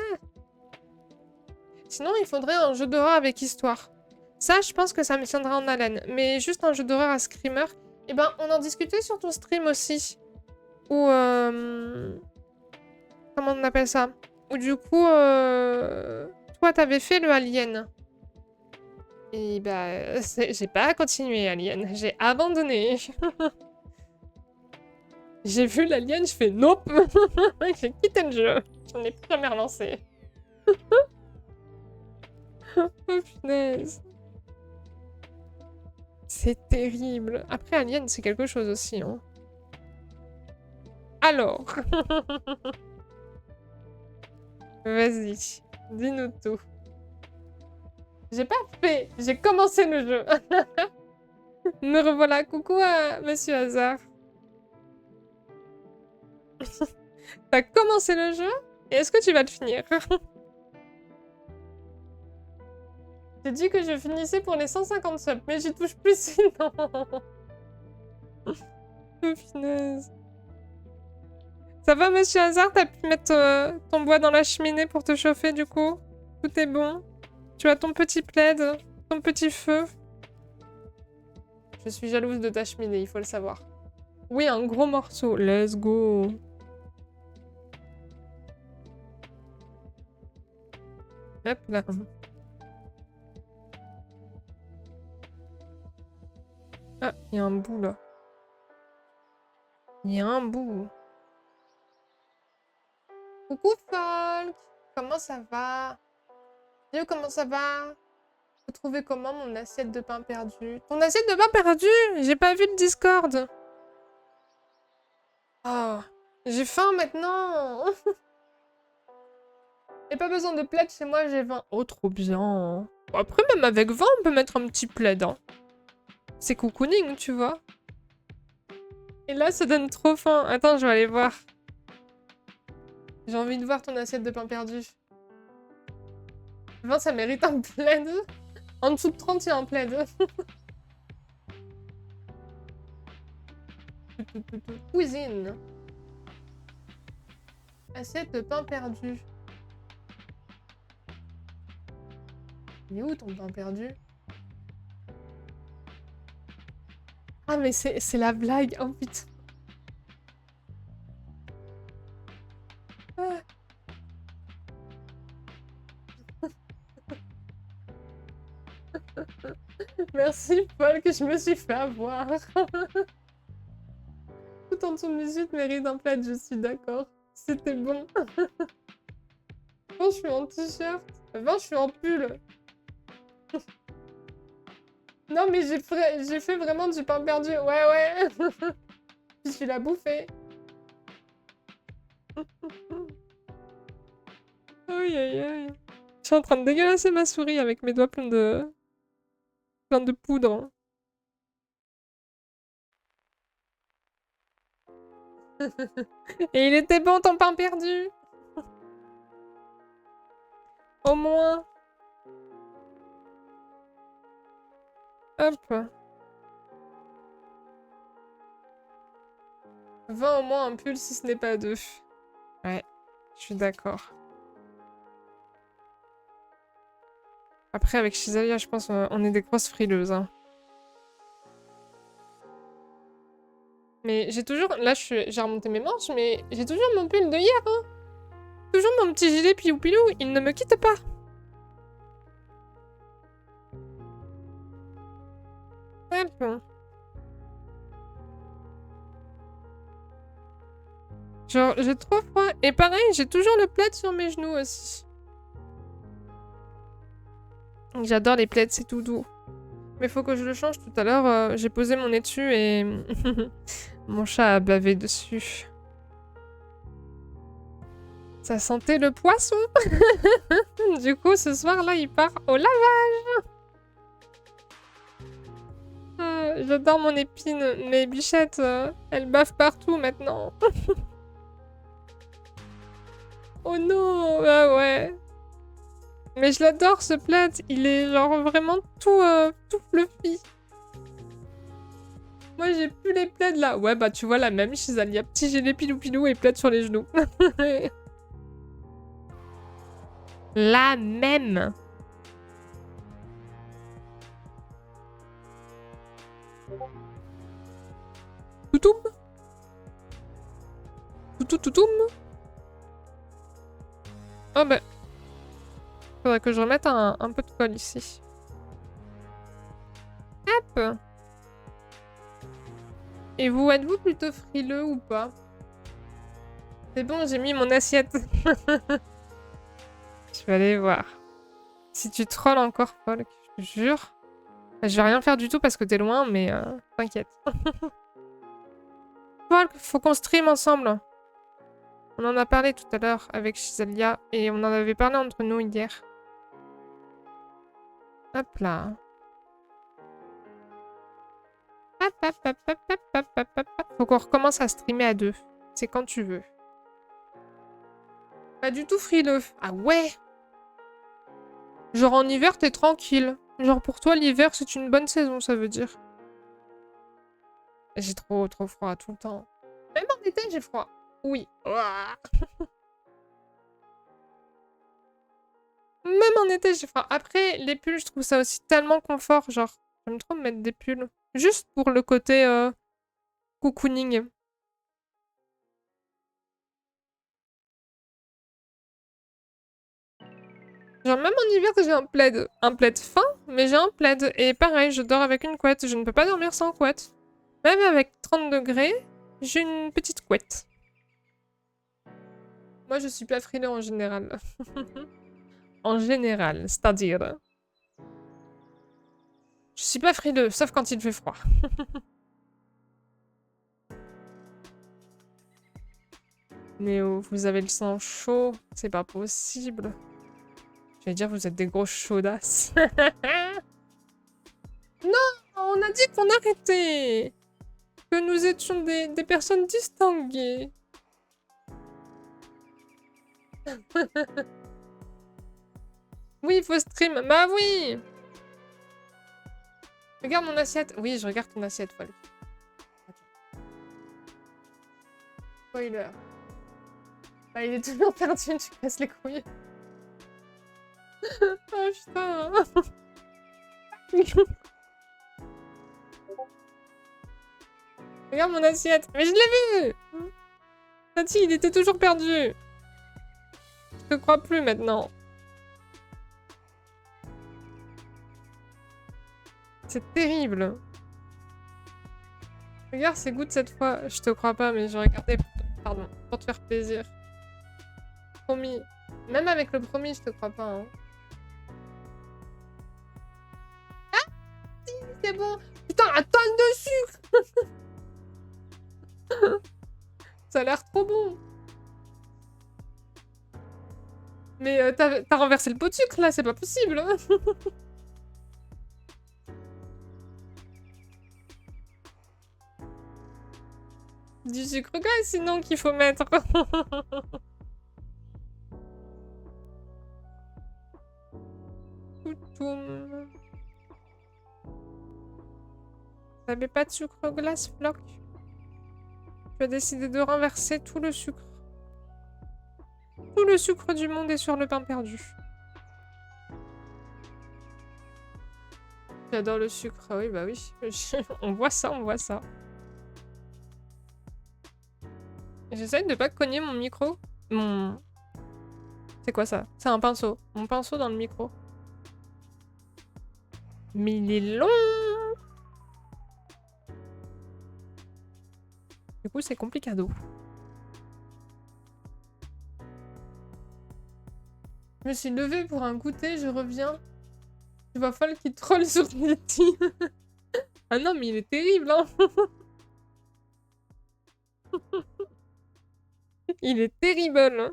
Sinon, il faudrait un jeu d'horreur avec histoire. Ça, je pense que ça me tiendra en haleine. Mais juste un jeu d'horreur à screamer. Eh ben, on en discutait sur ton stream aussi. Ou comment on appelle ça? Ou du coup, toi, t'avais fait le Alien. Et bah, j'ai pas continué Alien. J'ai abandonné. J'ai vu l'Alien, je fais nope. J'ai quitté le jeu. Je n'ai plus jamais relancé. Oh punaise. C'est terrible. Après, Alien, c'est quelque chose aussi, hein. Alors. Vas-y. Dis-nous tout. J'ai pas fait. J'ai commencé le jeu. Me revoilà. Coucou à Monsieur Hazard. T'as commencé le jeu? Et est-ce que tu vas le finir? J'ai dit que je finissais pour les 150 subs, mais j'y touche plus sinon. Oh, punaise. Ça va, Monsieur Hazard? T'as pu mettre ton bois dans la cheminée pour te chauffer, du coup? Tout est bon? Tu as ton petit plaid? Ton petit feu? Je suis jalouse de ta cheminée, il faut le savoir. Oui, un gros morceau. Let's go. Hop là. Ah, il y a un bout là. Il y a un bout. Coucou Folk. Comment ça va? Yo, comment ça va? Vous trouvez comment mon assiette de pain perdu? Ton assiette de pain perdu? J'ai pas vu le Discord. Ah, j'ai faim maintenant. Et pas besoin de plaid chez moi, j'ai 20. Oh, trop bien. Après, même avec 20, on peut mettre un petit plaid, hein. C'est cocooning, tu vois. Et là, ça donne trop faim. Attends, je vais aller voir. J'ai envie de voir ton assiette de pain perdu. 20, ça mérite un plaid. En dessous de 30, il y a un plaid. Cuisine. Assiette de pain perdu. Il est où ton pain perdu? Ah, mais c'est la blague. Oh putain. Ah. Merci Paul que je me suis fait avoir. Tout en dessous de mes yeux mérite un plaid, je suis d'accord. C'était bon. Bon, je suis en t-shirt. Enfin, je suis en pull. Non, mais j'ai fait vraiment du pain perdu. Ouais, ouais. Puis tu l'as bouffé. Aïe, aïe, aïe. Je suis en train de dégueulasser ma souris avec mes doigts pleins de poudre. Et il était bon ton pain perdu. Au moins. Hop. 20 au moins un pull si ce n'est pas 2. Ouais, je suis d'accord. Après, avec Chisalia, je pense on est des grosses frileuses. Hein. Mais j'ai toujours... Là, j'ai remonté mes manches, mais j'ai toujours mon pull de hier. Hein. Toujours mon petit gilet pilou-pilou. Il ne me quitte pas. Hop. Genre, j'ai trop froid. Et pareil, j'ai toujours le plaid sur mes genoux aussi. J'adore les plaids, c'est tout doux. Mais faut que je le change tout à l'heure. J'ai posé mon étui et mon chat a bavé dessus. Ça sentait le poisson. Du coup, ce soir-là, il part au lavage. J'adore mon épine. Mes bichettes, elles bavent partout maintenant. Oh non, ah ouais. Mais je l'adore ce plaid, il est genre vraiment tout fluffy. Moi j'ai plus les plaids là. Ouais bah tu vois la même, Chisalia. Petit gilet pilou-pilou et plaid sur les genoux. La même. Toutoum. Toutoum. Oh bah. Faudrait que je remette un peu de colle ici. Hop. Et vous, êtes-vous plutôt frileux ou pas? C'est bon, j'ai mis mon assiette. Je vais aller voir. Si tu trolls encore, Paul, je te jure. Je vais rien faire du tout parce que t'es loin, mais t'inquiète. Paul, faut qu'on stream ensemble. On en a parlé tout à l'heure avec Chisalia et on en avait parlé entre nous hier. Hop là. Hop, hop, hop, hop, hop, hop, hop, hop, hop. Faut qu'on recommence à streamer à 2. C'est quand tu veux. Pas du tout frileux. Ah ouais. Genre en hiver, t'es tranquille. Genre pour toi, l'hiver, c'est une bonne saison, ça veut dire. J'ai trop froid tout le temps. Même en été, j'ai froid. Oui. Même en été, j'ai froid. Après, les pulls, je trouve ça aussi tellement confort. Genre, j'aime trop me mettre des pulls. Juste pour le côté cocooning. Genre, même en hiver, j'ai un plaid. Un plaid fin, mais j'ai un plaid. Et pareil, je dors avec une couette. Je ne peux pas dormir sans couette. Même avec 30 degrés, j'ai une petite couette. Moi, je suis pas frileux en général. En général, c'est-à-dire... Je suis pas frileux, sauf quand il fait froid. Mais oh, vous avez le sang chaud, c'est pas possible. J'allais dire, vous êtes des grosses chaudasses. Non, on a dit qu'on arrêtait. Que nous étions des personnes distinguées. Oui, il faut stream. Bah oui. Regarde mon assiette. Oui, je regarde ton assiette, folle. Spoiler. Bah, il est toujours perdu, tu casses les couilles. Oh putain. Regarde mon assiette. Mais je l'ai vu. Tati, il était toujours perdu. Je te crois plus maintenant. C'est terrible. Regarde ses gouttes cette fois. Je te crois pas, mais j'ai regardé. Pardon, pour te faire plaisir. Promis. Même avec le promis, je te crois pas. Hein. Ah, est bon. Putain, un tonne de sucre. Ça a l'air trop bon. Mais t'as renversé le pot de sucre, là, c'est pas possible. Du sucre glace, sinon, qu'il faut mettre. Toutoum. T'avais pas de sucre glace, Floc? Tu as décidé de renverser tout le sucre. Tout le sucre du monde est sur le pain perdu. J'adore le sucre. Ah oui, bah oui. On voit ça, on voit ça. J'essaye de pas cogner mon micro. Mon... C'est quoi ça? C'est un pinceau. Mon pinceau dans le micro. Mais il est long! Du coup, c'est complicado. Je me suis levée pour un goûter, je reviens. Tu vois folle qui troll sur Nitty. Ah non, mais il est terrible, hein. Il est terrible, hein.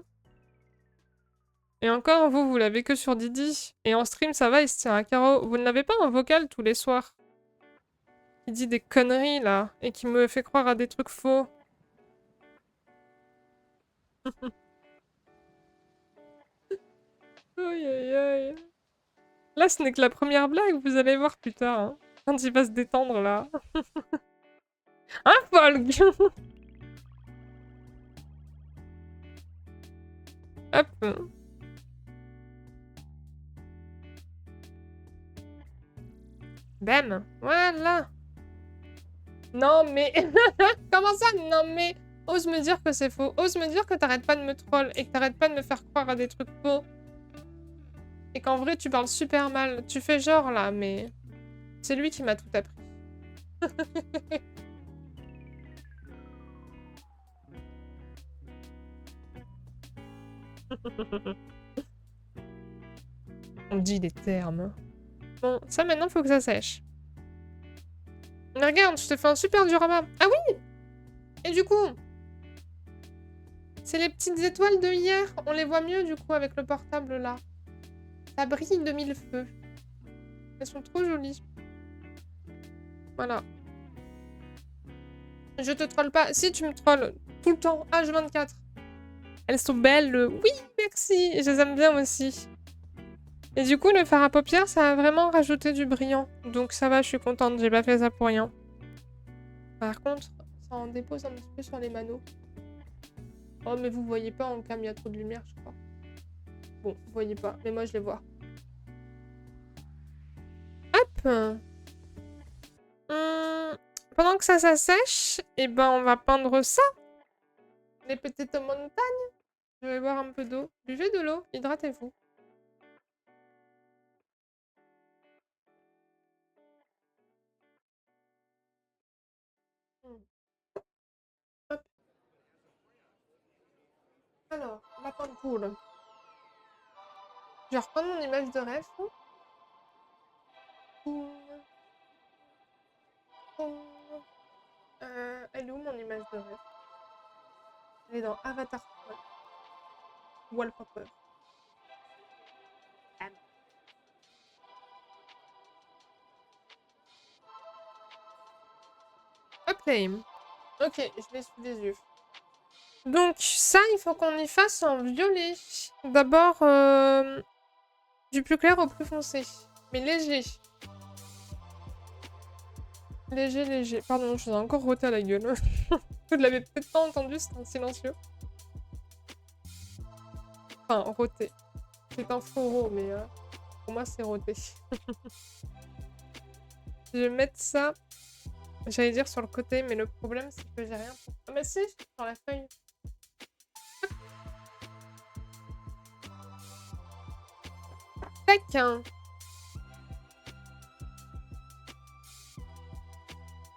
Et encore, vous l'avez que sur Didi. Et en stream, ça va, il se tient à carreau. Vous ne l'avez pas en vocal tous les soirs? Il dit des conneries, là. Et qui me fait croire à des trucs faux. Aïe, aïe, aïe. Là, ce n'est que la première blague, vous allez voir plus tard. Hein. Quand il va se détendre, là. Un folk. Hop. Bam. Voilà. Non, mais... Comment ça? Non, mais... Ose me dire que c'est faux. Ose me dire que t'arrêtes pas de me troll et que t'arrêtes pas de me faire croire à des trucs faux. Et qu'en vrai, tu parles super mal. Tu fais genre, là, mais... C'est lui qui m'a tout appris. On dit des termes. Bon, ça, maintenant, faut que ça sèche. Mais regarde, je te fais un super diorama. Ah oui! Et du coup... C'est les petites étoiles de hier. On les voit mieux, du coup, avec le portable, là. Ça brille de mille feux. Elles sont trop jolies. Voilà. Je te troll pas. Si, tu me trolles tout le temps. H24. Elles sont belles. Oui, merci. Je les aime bien aussi. Et du coup, le fard à paupières, ça a vraiment rajouté du brillant. Donc ça va, je suis contente. J'ai pas fait ça pour rien. Par contre, ça en dépose un petit peu sur les manos. Oh, mais vous voyez pas en cam, il y a trop de lumière, je crois. Bon, vous voyez pas. Mais moi, je les vois. Hop. Pendant que ça sèche, et ben on va peindre ça. Les petites montagnes. Je vais boire un peu d'eau. Buvez de l'eau, hydratez-vous. Hop. Alors, la peinture. Je vais reprendre mon image de rêve. Elle est où mon image de rêve? Elle est dans Avatar Wallpaper. Hop là. Ok, je l'ai sous les yeux. Donc ça, il faut qu'on y fasse en violet. D'abord, du plus clair au plus foncé. Mais léger. Léger, léger. Pardon, je suis encore rôté à la gueule. Vous ne l'avez peut-être pas entendu, c'est un silencieux. Enfin, rôté. C'est un faux rot, mais pour moi, c'est rôté. Je vais mettre ça, j'allais dire sur le côté, mais le problème, c'est que j'ai rien pour... Ah mais si, sur la feuille. Tac.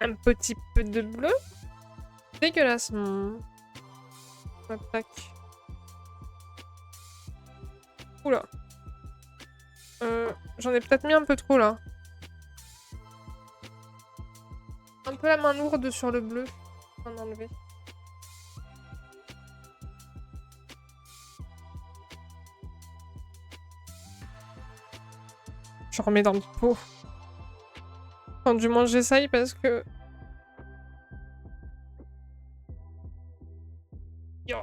Un petit peu de bleu. Dégueulasse. Tac. Oula. J'en ai peut-être mis un peu trop là. peu la main lourde sur le bleu. On va enlever. Je remets dans le pot. Enfin, du moins, j'essaye parce que... Yo.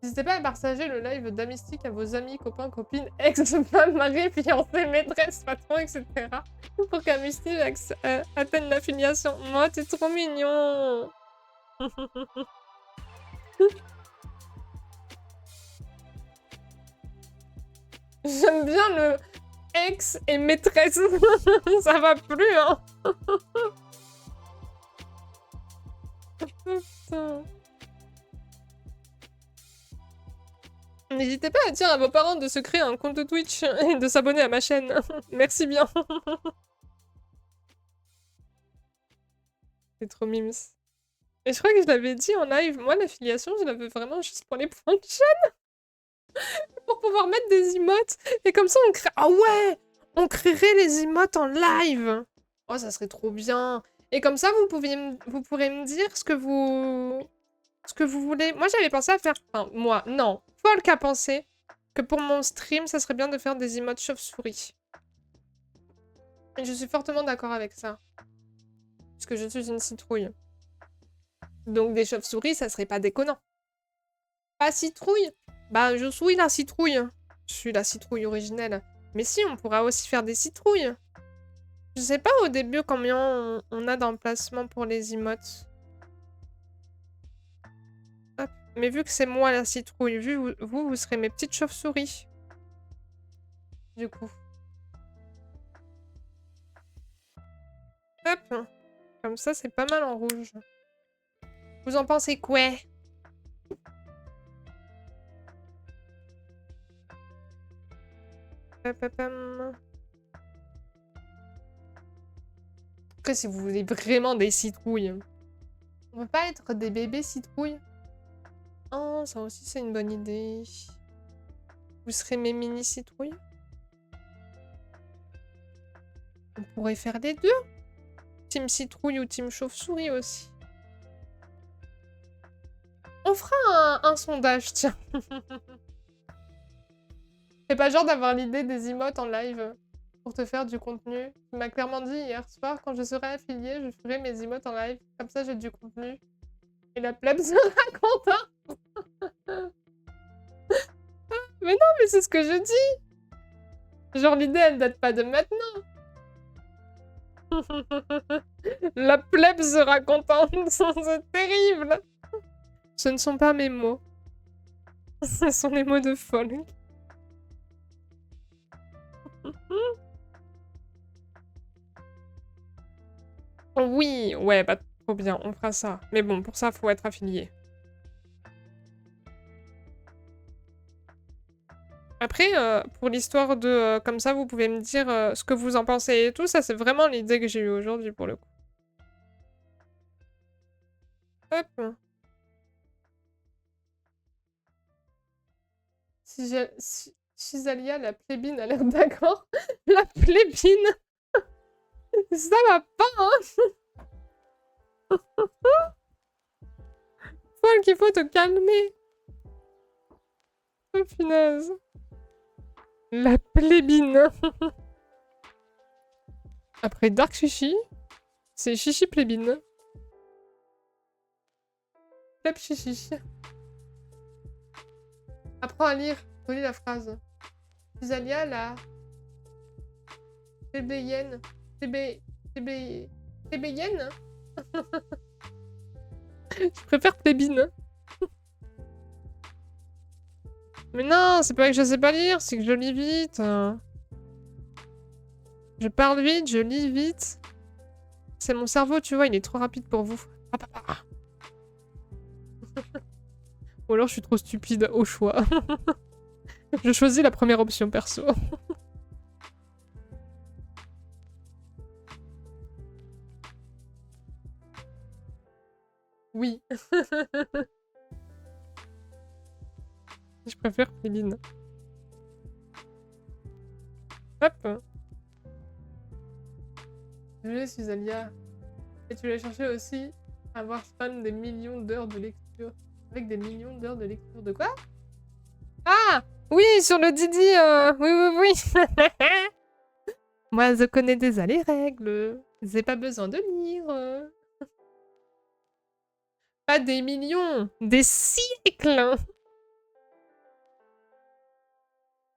N'hésitez pas à partager le live d'Amistic à vos amis, copains, copines, ex-femmes, maris, fiancés, maîtresses, patrons, etc. Pour qu'Amistic atteigne l'affiliation. Moi, t'es trop mignon. J'aime bien le ex et maîtresse. Ça va plus, hein. Putain. N'hésitez pas à dire à vos parents de se créer un compte Twitch et de s'abonner à ma chaîne. Merci bien. C'est trop mimes. Et je crois que je l'avais dit en live, moi l'affiliation, je l'avais vraiment juste pour les points de chaîne. Pour pouvoir mettre des emotes. Et comme ça on crée... Ah ouais, on créerait les emotes en live. Oh, ça serait trop bien. Et comme ça, vous pourrez me dire ce que vous voulez. Moi, j'avais pensé à faire... Enfin, moi, non. Folk a pensé que pour mon stream, ça serait bien de faire des emotes chauve-souris. Et je suis fortement d'accord avec ça. Parce que je suis une citrouille. Donc des chauves-souris, ça serait pas déconnant. Pas citrouille? Bah, je suis la citrouille. Je suis la citrouille originelle. Mais si, on pourra aussi faire des citrouilles. Je sais pas au début combien on a d'emplacement pour les emotes. Hop. Mais vu que c'est moi la citrouille, vous serez mes petites chauves-souris. Du coup. Hop. Comme ça, c'est pas mal en rouge. Vous en pensez quoi? Après, si vous voulez vraiment des citrouilles. On peut pas être des bébés citrouilles? Oh, ça aussi, c'est une bonne idée. Vous serez mes mini citrouilles? On pourrait faire les deux. Team citrouille ou team chauve-souris aussi. On fera un sondage, tiens. C'est pas genre d'avoir l'idée des emotes en live pour te faire du contenu. Il m'a clairement dit hier soir, quand je serai affiliée, je ferai mes emotes en live. Comme ça, j'ai du contenu. Et la pleb sera contente. Mais non, mais c'est ce que je dis. Genre, l'idée, elle date pas de maintenant. La pleb sera contente. C'est terrible. Ce ne sont pas mes mots. Ce sont les mots de Folk. Oui, ouais, bah trop bien, on fera ça. Mais bon, pour ça, faut être affilié. Après, pour l'histoire de... comme ça, vous pouvez me dire ce que vous en pensez et tout. Ça, c'est vraiment l'idée que j'ai eue aujourd'hui, pour le coup. Hop. Si Chisalia, la plébine, a l'air d'accord. La plébine. Ça va pas, hein. Faut qu'il faut te calmer. Oh, punaise. La plébine. Après Dark Chichi, c'est Chichi plébine. Pleb Chichi. Apprends à lire. Relis la phrase. Chisalia, la... plébéienne. Plébéienne. Je préfère plébine. Mais non, c'est pas que je sais pas lire, c'est que je lis vite. Je parle vite, je lis vite. C'est mon cerveau, tu vois, il est trop rapide pour vous. Ou alors je suis trop stupide au choix. Je choisis la première option perso. Oui. Je préfère Féline. Hop. Je suis Alia. Et tu l'as cherché aussi à avoir spam des millions d'heures de lecture. Avec des millions d'heures de lecture. De quoi? Ah! Oui, sur le Didi, oui, oui, oui. Moi, je connais déjà les règles. J'ai pas besoin de lire. Pas des millions, des siècles.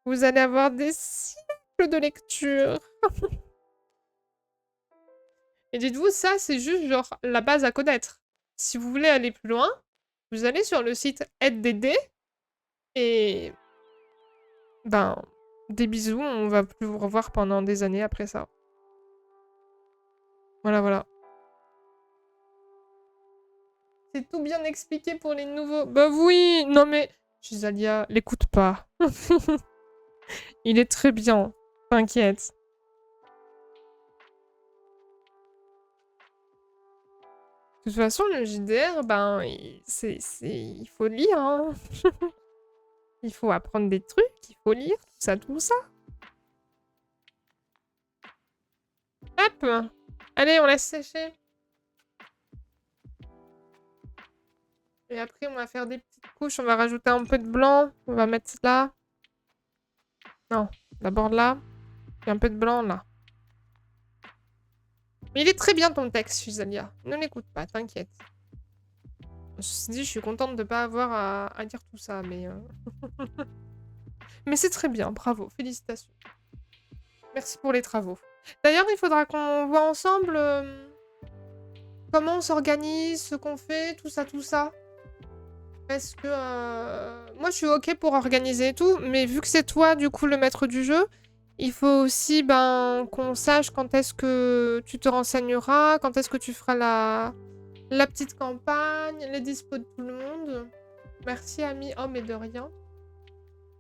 Vous allez avoir des siècles de lecture. Et dites-vous, ça, c'est juste genre la base à connaître. Si vous voulez aller plus loin, vous allez sur le site AideDD et... Ben, des bisous, on va plus vous revoir pendant des années après ça. Voilà, voilà. C'est tout bien expliqué pour les nouveaux... Bah oui, non mais... Gisalia, l'écoute pas. Il est très bien, t'inquiète. De toute façon, le JDR, ben, il faut lire, hein. Il faut apprendre des trucs, il faut lire, tout ça, tout ça. Hop! Allez, on laisse sécher. Et après, on va faire des petites couches, on va rajouter un peu de blanc. On va mettre là. Non, d'abord là. Puis un peu de blanc là. Mais il est très bien ton texte, Fusalia. Ne l'écoute pas, t'inquiète. Ceci dit, je suis contente de pas avoir à dire tout ça, mais... mais c'est très bien, bravo, félicitations. Merci pour les travaux. D'ailleurs, il faudra qu'on voit ensemble comment on s'organise, ce qu'on fait, tout ça, tout ça. Parce que moi, je suis ok pour organiser et tout, mais vu que c'est toi, du coup, le maître du jeu, il faut aussi ben, qu'on sache quand est-ce que tu te renseigneras, quand est-ce que tu feras la petite campagne, les dispos de tout le monde. Merci, amis. Oh, mais de rien.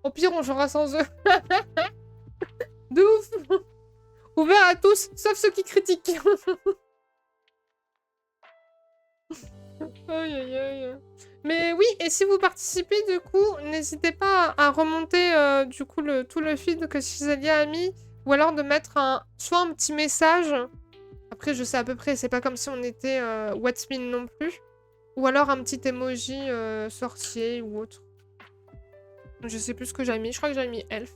Au pire, on jouera sans eux. De ouf. Ouvert à tous, sauf ceux qui critiquent. Aïe, aïe, aïe. Mais oui, et si vous participez, du coup, n'hésitez pas à remonter du coup tout le feed que Cisalia a mis, ou alors de mettre soit un petit message. Après, je sais à peu près, c'est pas comme si on était What's Min non plus. Ou alors un petit emoji sorcier ou autre. Je sais plus ce que j'ai mis, je crois que j'ai mis elf.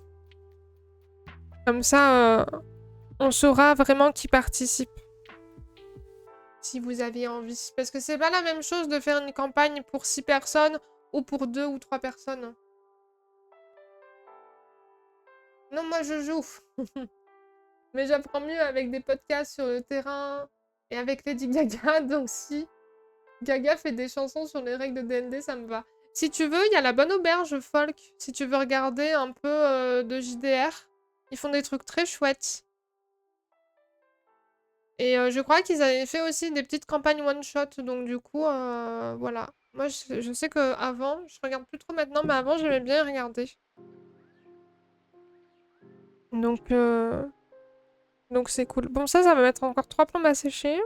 Comme ça, on saura vraiment qui participe. Si vous avez envie. Parce que c'est pas la même chose de faire une campagne pour 6 personnes ou pour 2 ou 3 personnes. Non, moi je joue. Mais j'apprends mieux avec des podcasts sur le terrain et avec Lady Gaga. Donc si Gaga fait des chansons sur les règles de D&D, ça me va. Si tu veux, il y a la Bonne Auberge folk. Si tu veux regarder un peu de JDR, ils font des trucs très chouettes. Et je crois qu'ils avaient fait aussi des petites campagnes one-shot. Donc du coup, voilà. Moi, je sais que avant, je regarde plus trop maintenant, mais avant, j'aimais bien regarder. Donc c'est cool. Bon, ça va mettre encore 3 plombes à sécher.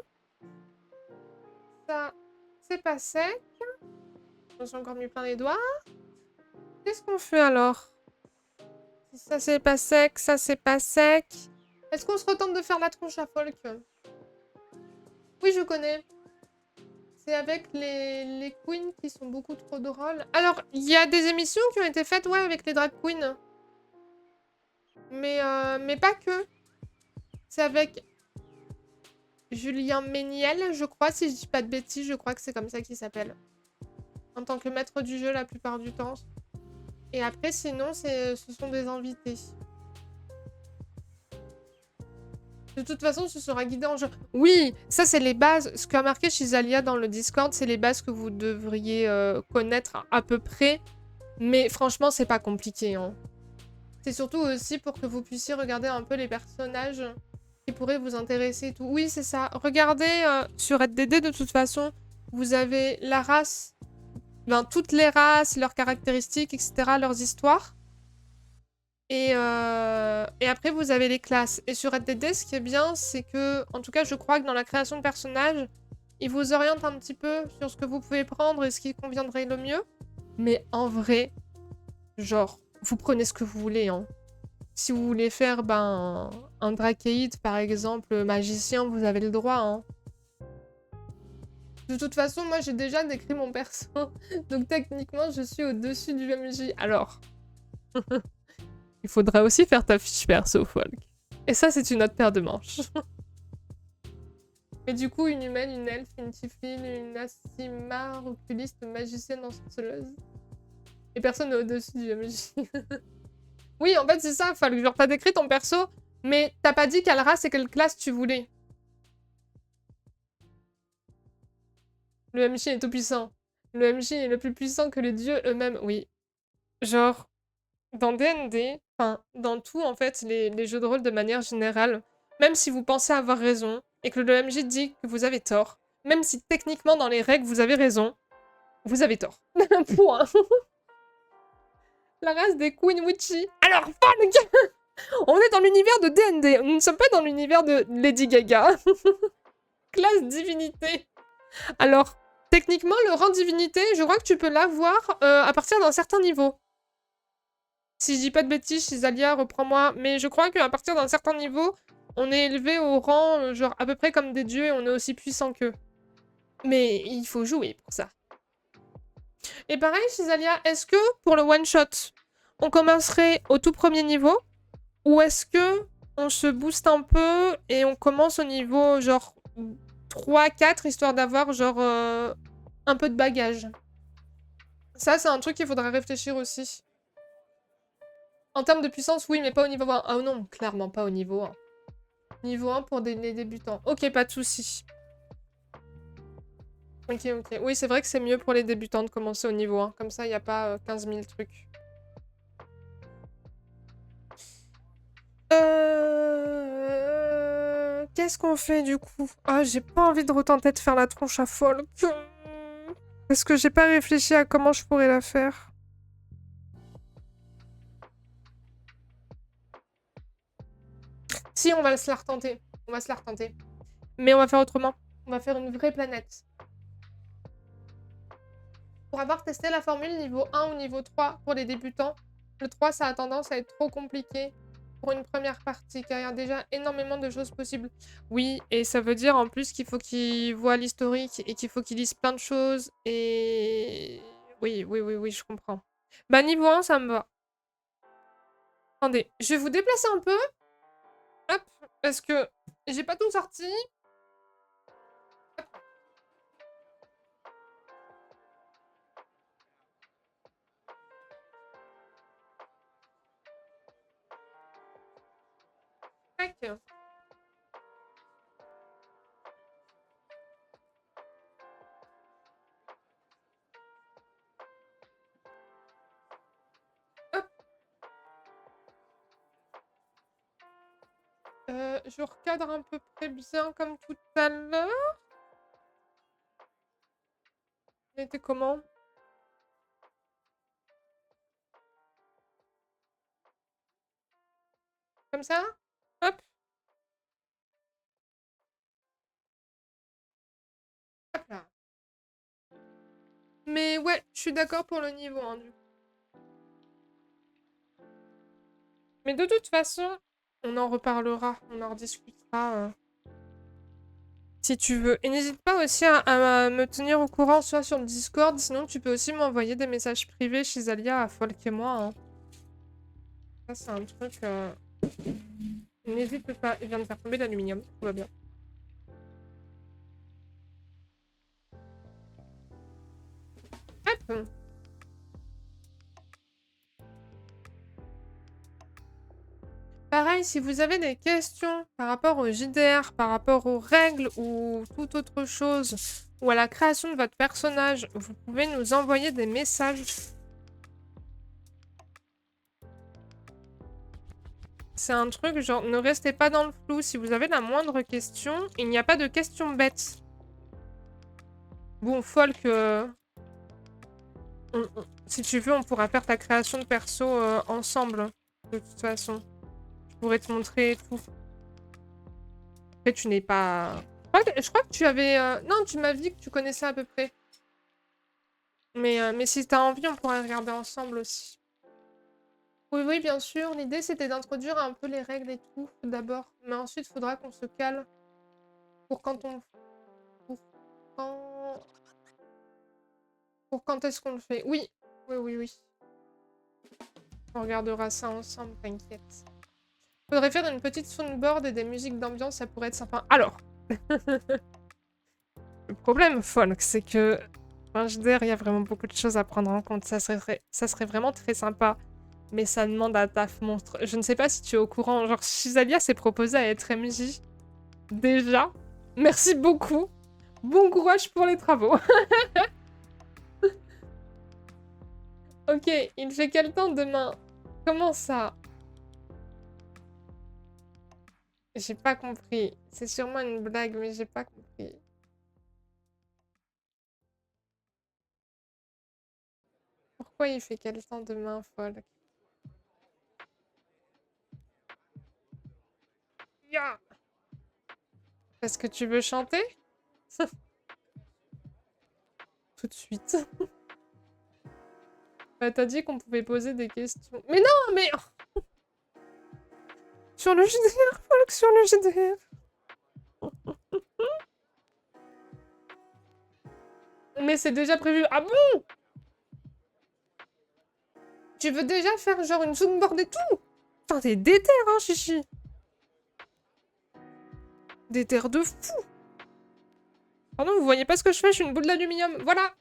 Ça, c'est pas sec. Je me suis encore mis plein les doigts. Qu'est-ce qu'on fait alors? Si ça, c'est pas sec, ça, c'est pas sec. Est-ce qu'on se retente de faire la tronche à folk? Oui, je connais. C'est avec les queens qui sont beaucoup trop drôles. Alors, il y a des émissions qui ont été faites, ouais, avec les drag queens. Mais pas que. C'est avec Julien Méniel, je crois, si je dis pas de bêtises, je crois que c'est comme ça qu'il s'appelle. En tant que maître du jeu la plupart du temps. Et après, sinon, ce sont des invités. De toute façon, ce sera guidé en jeu. Oui, ça, c'est les bases. Ce qu'a marqué Chisalia dans le Discord, c'est les bases que vous devriez connaître à peu près. Mais franchement, c'est pas compliqué. Hein. C'est surtout aussi pour que vous puissiez regarder un peu les personnages qui pourraient vous intéresser et tout. Oui, c'est ça. Regardez sur RedDD, de toute façon, vous avez la race, ben, toutes les races, leurs caractéristiques, etc., leurs histoires. Et après, vous avez les classes. Et sur RedDD, ce qui est bien, c'est que, en tout cas, je crois que dans la création de personnages, ils vous orientent un petit peu sur ce que vous pouvez prendre et ce qui conviendrait le mieux. Mais en vrai, genre, vous prenez ce que vous voulez, hein. Si vous voulez faire ben, un Drakeid, par exemple, magicien, vous avez le droit, hein. De toute façon, moi, j'ai déjà décrit mon perso. Donc, techniquement, je suis au-dessus du MJ. Alors, il faudra aussi faire ta fiche perso, Folk. Et ça, c'est une autre paire de manches. Mais du coup, une humaine, une elfe, une tiefling, une Asima, oculiste, magicienne, ensorceleuse. Et personne n'est au-dessus du MJ. Oui, en fait, c'est ça, Folk. Genre, t'as décrit ton perso, mais t'as pas dit quelle race et quelle classe tu voulais. Le MJ est tout puissant. Le MJ est le plus puissant que les dieux eux-mêmes. Oui. Genre, dans D&D, enfin, dans tout, en fait, les jeux de rôle de manière générale, même si vous pensez avoir raison, et que le MJ dit que vous avez tort, même si techniquement, dans les règles, vous avez raison, vous avez tort. Point. La race des Queen Witchy. Alors, Folk. On est dans l'univers de D&D. Nous ne sommes pas dans l'univers de Lady Gaga. Classe divinité. Alors, techniquement, le rang divinité, je crois que tu peux l'avoir à partir d'un certain niveau. Si je dis pas de bêtises, Chisalia, reprends-moi. Mais je crois qu'à partir d'un certain niveau, on est élevé au rang, genre, à peu près comme des dieux et on est aussi puissant qu'eux. Mais il faut jouer pour ça. Et pareil, Chisalia, est-ce que pour le one-shot, on commencerait au tout premier niveau? Ou est-ce que on se booste un peu et on commence au niveau, genre, 3-4, histoire d'avoir, genre, un peu de bagage? Ça, c'est un truc qu'il faudra réfléchir aussi. En termes de puissance, oui, mais pas au niveau 1. Ah non, clairement pas au niveau 1. Niveau 1 pour les débutants. Ok, pas de soucis. Ok, ok. Oui, c'est vrai que c'est mieux pour les débutants de commencer au niveau 1. Comme ça, il n'y a pas 15 000 trucs. Qu'est-ce qu'on fait du coup? Ah, j'ai pas envie de retenter de faire la tronche à Folk. Parce que j'ai pas réfléchi à comment je pourrais la faire. Si, on va se la retenter. On va se la retenter. Mais on va faire autrement. On va faire une vraie planète. Pour avoir testé la formule niveau 1 ou niveau 3 pour les débutants, le 3, ça a tendance à être trop compliqué pour une première partie, car il y a déjà énormément de choses possibles. Oui, et ça veut dire en plus qu'il faut qu'ils voient l'historique et qu'il faut qu'ils lisent plein de choses. Et... Oui, oui, oui, oui, je comprends. Bah, niveau 1, ça me va. Attendez, je vais vous déplacer un peu. Hop, parce que j'ai pas tout sorti. Tac. Je recadre à peu près bien comme tout à l'heure. Il était comment? Comme ça? Hop. Hop là. Mais ouais, je suis d'accord pour le niveau 1 du coup. Mais de toute façon, on en reparlera, on en rediscutera si tu veux. Et n'hésite pas aussi à me tenir au courant, soit sur le Discord, sinon tu peux aussi m'envoyer des messages privés chez Zalia, à Folk et moi. Hein. Ça, c'est un truc... N'hésite pas, il vient de faire tomber l'aluminium, tout va bien. Hop. Pareil, si vous avez des questions par rapport au JDR, par rapport aux règles ou toute autre chose, ou à la création de votre personnage, vous pouvez nous envoyer des messages. C'est un truc, genre, ne restez pas dans le flou. Si vous avez la moindre question, il n'y a pas de question bête. Bon, Folk, si tu veux, on pourra faire ta création de perso ensemble, de toute façon. Je pourrais te montrer tout. Après, tu n'es pas... Je crois que tu avais... Non, tu m'as dit que tu connaissais à peu près. Mais si t'as envie, on pourrait regarder ensemble aussi. Oui, oui, bien sûr. L'idée, c'était d'introduire un peu les règles et tout, d'abord. Mais ensuite, il faudra qu'on se cale pour quand on... Pour quand... Pour quand est-ce qu'on le fait? Oui. Oui, oui, oui. On regardera ça ensemble, t'inquiète. Faudrait faire une petite soundboard et des musiques d'ambiance, ça pourrait être sympa. Alors, le problème, Folk, c'est que... Enfin, je veux dire, il y a vraiment beaucoup de choses à prendre en compte. Ça serait vraiment très sympa. Mais ça demande un taf monstre. Je ne sais pas si tu es au courant. Genre, Shizalia s'est proposé à être MJ. Déjà. Merci beaucoup. Bon courage pour les travaux. Ok, il fait quel temps demain? Comment ça? J'ai pas compris. C'est sûrement une blague, mais j'ai pas compris. Pourquoi il fait quel temps demain, Folk? Ya. Est-ce que tu veux chanter? Tout de suite. Bah, t'as dit qu'on pouvait poser des questions. Mais non, mais... Sur le JDR, Folk, sur le JDR. Mais c'est déjà prévu. Ah bon? Tu veux déjà faire genre une soundboard et tout? Putain, t'es déter, hein, chichi. Déter de fou. Pardon, vous voyez pas ce que je fais? Je suis une boule d'aluminium. Voilà.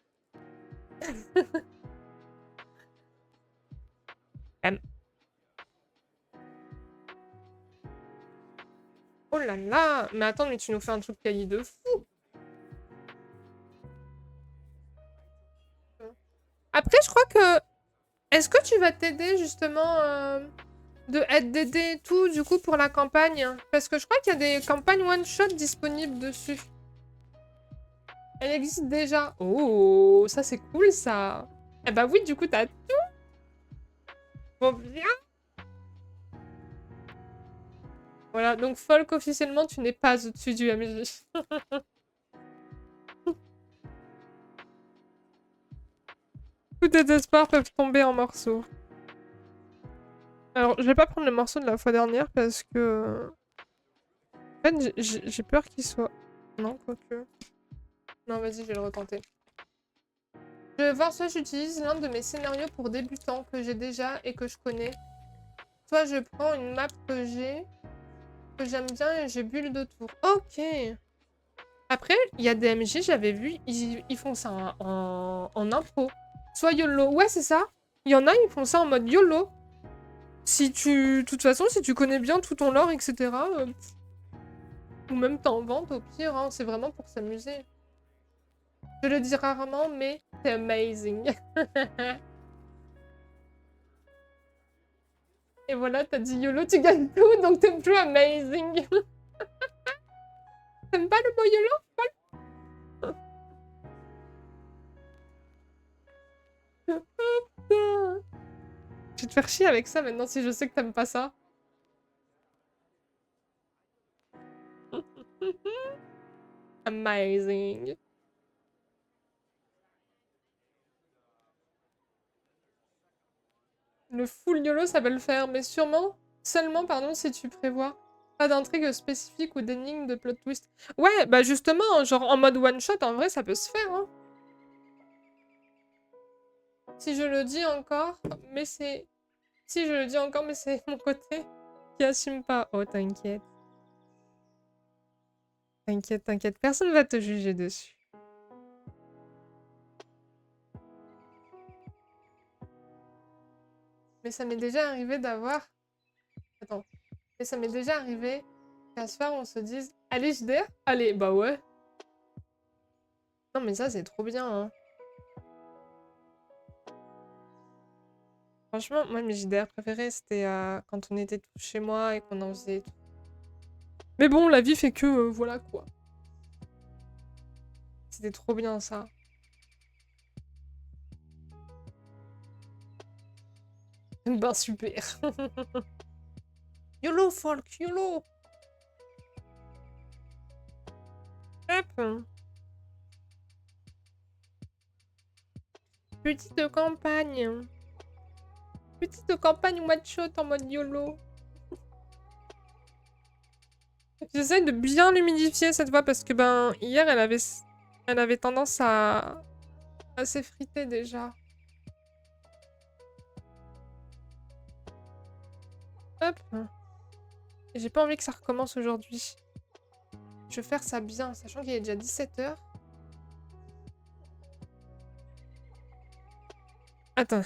Oh là là. Mais attends, mais tu nous fais un truc quali de fou. Après, je crois que... Est-ce que tu vas t'aider, justement, de ADD et tout, du coup, pour la campagne? Parce que je crois qu'il y a des campagnes one-shot disponibles dessus. Elle existe déjà. Oh, ça, c'est cool, ça. Eh bah oui, du coup, t'as tout. Bon, bien. Voilà, donc Folk, officiellement, tu n'es pas au-dessus du MJ. Tous tes espoirs peuvent tomber en morceaux. Alors, je vais pas prendre le morceau de la fois dernière parce que... En fait, j'ai peur qu'il soit... Non, quoique... Non, vas-y, je vais le retenter. Je vais voir soit j'utilise l'un de mes scénarios pour débutants que j'ai déjà et que je connais. Soit je prends une map que j'aime bien et j'ai build autour. Ok. Après, il y a des MJ, j'avais vu, ils font ça en impro. Soit YOLO. Ouais, c'est ça. Il y en a, ils font ça en mode YOLO. Si tu... De toute façon, si tu connais bien tout ton lore, etc. Ou même t'en ventes, au pire, hein, c'est vraiment pour s'amuser. Je le dis rarement, mais c'est amazing. Et voilà, t'as dit YOLO, tu gagnes tout, donc t'es plus amazing. T'aimes pas le mot YOLO? Je vais te faire chier avec ça maintenant si je sais que t'aimes pas ça. Amazing. Le full YOLO, ça va le faire, mais sûrement, seulement, pardon, si tu prévois pas d'intrigue spécifique ou d'énigme de plot twist. Ouais, bah justement, genre en mode one-shot, en vrai, ça peut se faire, hein. Si je le dis encore, mais c'est... Si je le dis encore, mais c'est mon côté qui assume pas. Oh, t'inquiète. T'inquiète, t'inquiète, personne va te juger dessus. Mais ça m'est déjà arrivé d'avoir... Attends. Mais ça m'est déjà arrivé qu'à ce soir, on se dise « Allez, JDR ?» Allez, bah ouais. Non, mais ça, c'est trop bien, hein. Franchement, moi, mes JDR préférés, c'était quand on était tous chez moi et qu'on en faisait tout. Mais bon, la vie fait que, voilà, quoi. C'était trop bien, ça. Ben, super. YOLO, folk, YOLO. Hop. Petite campagne. Petite campagne one-shot en mode YOLO. J'essaie de bien l'humidifier cette fois parce que, ben, hier, elle avait tendance à assez frité déjà. Hop. Et j'ai pas envie que ça recommence aujourd'hui. Je vais faire ça bien, sachant qu'il est déjà 17 h. Attends.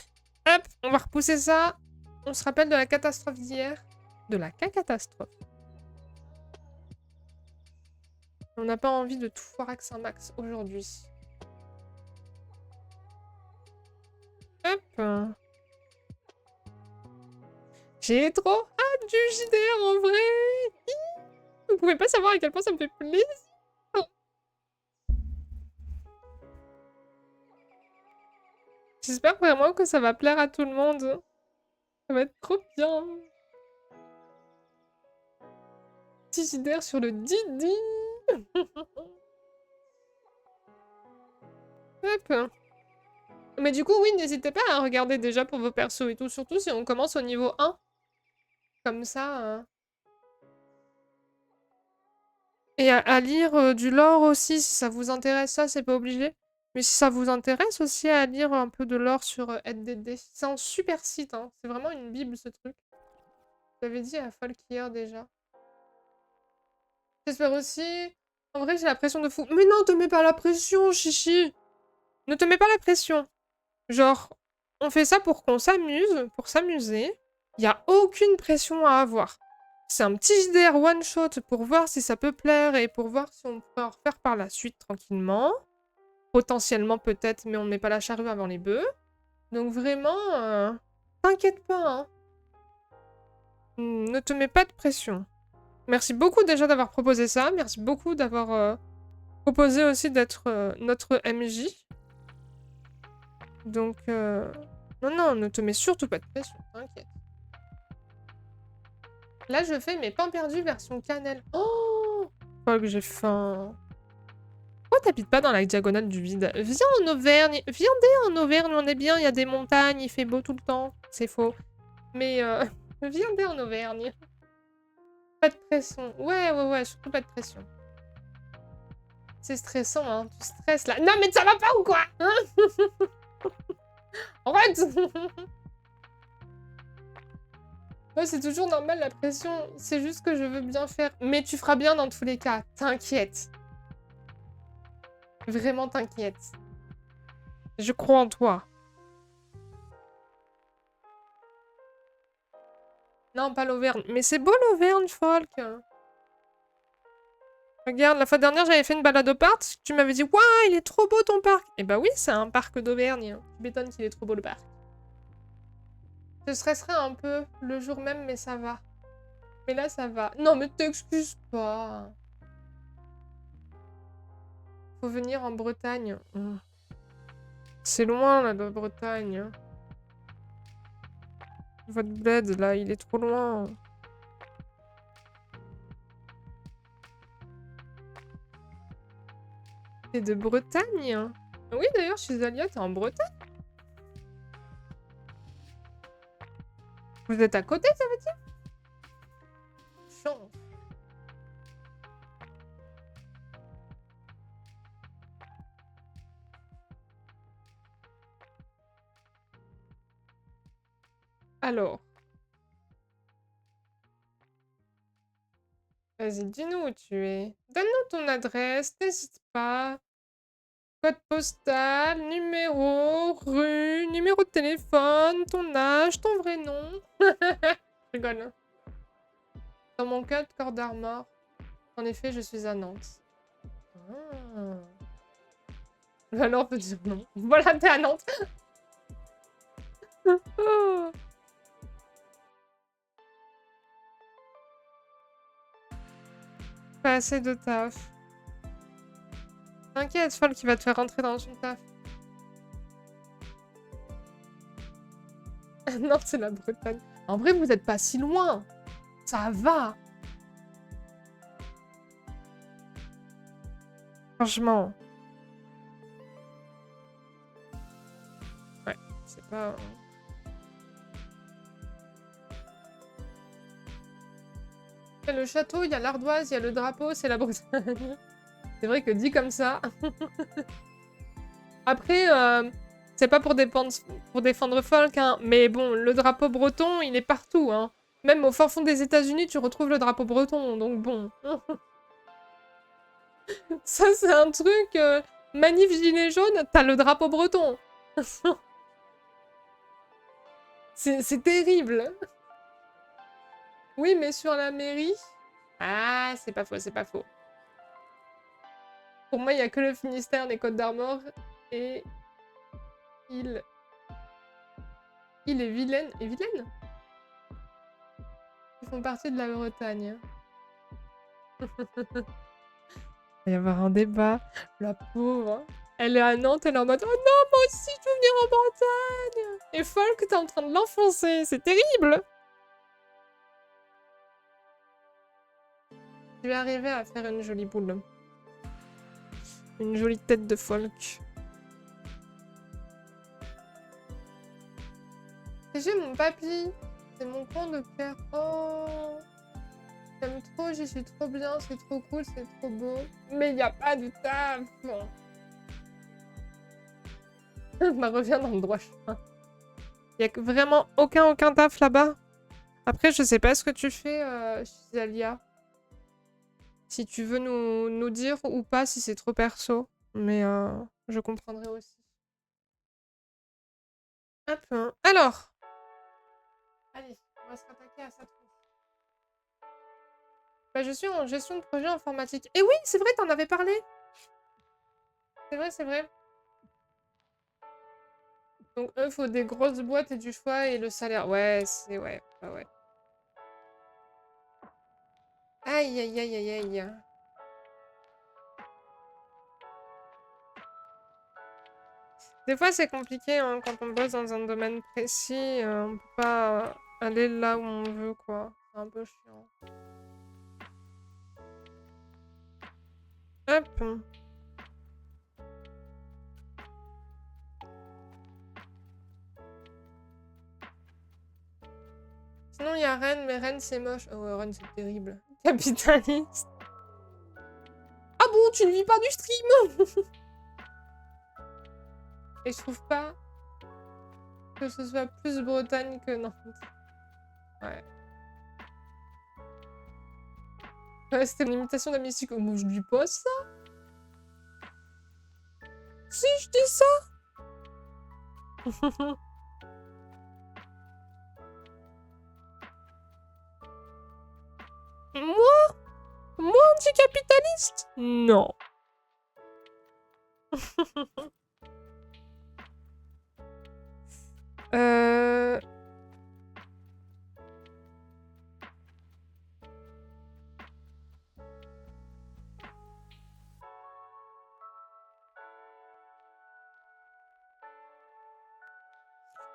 Hop, on va repousser ça. On se rappelle de la catastrophe d'hier. De la catastrophe. On n'a pas envie de tout foirax un max aujourd'hui. Hop. J'ai trop hâte du JDR en vrai. Vous pouvez pas savoir à quel point ça me fait plaisir. J'espère vraiment que ça va plaire à tout le monde. Ça va être trop bien. Petit JDR sur le Didi. Hop. Mais du coup, oui, n'hésitez pas à regarder déjà pour vos persos et tout. Surtout si on commence au niveau 1. Comme ça. Et à lire du lore aussi, si ça vous intéresse. Ça, c'est pas obligé. Mais si ça vous intéresse aussi à lire un peu de lore sur NDD. C'est un super site, hein. C'est vraiment une bible, ce truc. J'avais dit à Folk hier déjà. J'espère aussi... En vrai, j'ai la pression de fou. Mais non, te mets pas la pression, chichi. Ne te mets pas la pression. Genre, on fait ça pour qu'on s'amuse, pour s'amuser. Il n'y a aucune pression à avoir. C'est un petit JDR one-shot pour voir si ça peut plaire et pour voir si on peut en refaire par la suite tranquillement. Potentiellement peut-être, mais on ne met pas la charrue avant les bœufs. Donc vraiment, t'inquiète pas. Hein. Ne te mets pas de pression. Merci beaucoup déjà d'avoir proposé ça. Merci beaucoup d'avoir proposé aussi d'être notre MJ. Donc, non, non, ne te mets surtout pas de pression, t'inquiète. Là, je fais mes pains perdus version cannelle. Oh, que j'ai faim. Pourquoi t'habites pas dans la diagonale du vide? Viens en Auvergne. Viens en Auvergne, on est bien, il y a des montagnes, il fait beau tout le temps. C'est faux. Mais, viens en Auvergne. Pas de pression. Ouais, surtout pas de pression. C'est stressant, hein. Tu stresses, là. Non, mais ça va pas ou quoi? Hein? Arrête. Ouais, c'est toujours normal, la pression. C'est juste que je veux bien faire. Mais tu feras bien dans tous les cas. T'inquiète. Vraiment, t'inquiète. Je crois en toi. Non, pas l'Auvergne. Mais c'est beau, l'Auvergne, Folk. Regarde, la fois dernière, j'avais fait une balade au parc. Tu m'avais dit, waouh, il est trop beau ton parc. Et bah oui, c'est un parc d'Auvergne. Tu m'étonnes qu'il est trop beau, le parc. Je stresserais un peu le jour même, mais ça va. Mais là, ça va. Non, mais t'excuses pas. Faut venir en Bretagne. C'est loin, là, de Bretagne. Votre bled, là, il est trop loin. T'es de Bretagne? Oui, d'ailleurs, je suis Alia, t'es en Bretagne? Vous êtes à côté, ça veut dire? Chance. Alors. Vas-y, dis-nous où tu es. Donne-nous ton adresse, n'hésite pas. Code postal, numéro, rue, numéro de téléphone, ton âge, ton vrai nom. Je rigole. Dans mon cas de corps d'armor. En effet, je suis à Nantes. Ah. Alors, on peut dire non. Voilà, t'es à Nantes. Oh. Pas assez de taf. T'inquiète, Folk qui va te faire rentrer dans son taf. Non, c'est la Bretagne. En vrai, vous êtes pas si loin. Ça va. Franchement. Ouais, c'est pas... Il y a le château, il y a l'ardoise, il y a le drapeau, c'est la Bretagne. C'est vrai que dit comme ça... Après, c'est pas pour défendre Folk, hein, mais bon, le drapeau breton, il est partout, hein. Même au fin fond des États-Unis, tu retrouves le drapeau breton, donc bon. Ça, c'est un truc... manif gilet jaune, t'as le drapeau breton. C'est terrible. Oui, mais sur la mairie... Ah, c'est pas faux, c'est pas faux. Pour moi, il n'y a que le Finistère, les Côtes d'Armor et... Il est Vilaine. Et Vilaine? Ils font partie de la Bretagne. Il va y avoir un débat. La pauvre. Elle est à Nantes, elle est en mode « Oh non, moi aussi, je veux venir en Bretagne !» Et Folk, t'es en train de l'enfoncer. C'est terrible. Je vais arriver à faire une jolie boule. Une jolie tête de Folk. J'ai mon papy. C'est mon coin de cœur. Oh, j'aime trop, j'y suis trop bien, c'est trop cool, c'est trop beau. Mais il n'y a pas de taf. Bah reviens dans le droit chemin. Il n'y a vraiment aucun taf là-bas. Après, je sais pas ce que tu fais chez Alia. Si tu veux nous dire ou pas, si c'est trop perso. Mais je comprendrai aussi. Hop, hein. Alors. Allez, on va se rattaquer à ça. Bah, je suis en gestion de projet informatique. Et oui, c'est vrai, t'en avais parlé. C'est vrai, c'est vrai. Donc, eux, faut des grosses boîtes et du choix et le salaire. Ouais, c'est... Ouais, bah ouais. Aïe, aïe, aïe, aïe, aïe. Des fois, c'est compliqué, hein, quand on bosse dans un domaine précis. On peut pas aller là où on veut, quoi. C'est un peu chiant. Hop. Sinon, il y a Rennes, mais Rennes, c'est moche. Oh, ouais, Rennes, c'est terrible. Capitaliste. Ah bon, tu ne vis pas du stream? Et je trouve pas que ce soit plus Bretagne que Nantes. Ouais. Ouais, c'était une imitation de la musique. Oh, moi, je dis pas ça. Si, je dis ça. Moi? Moi, anticapitaliste? Non. euh...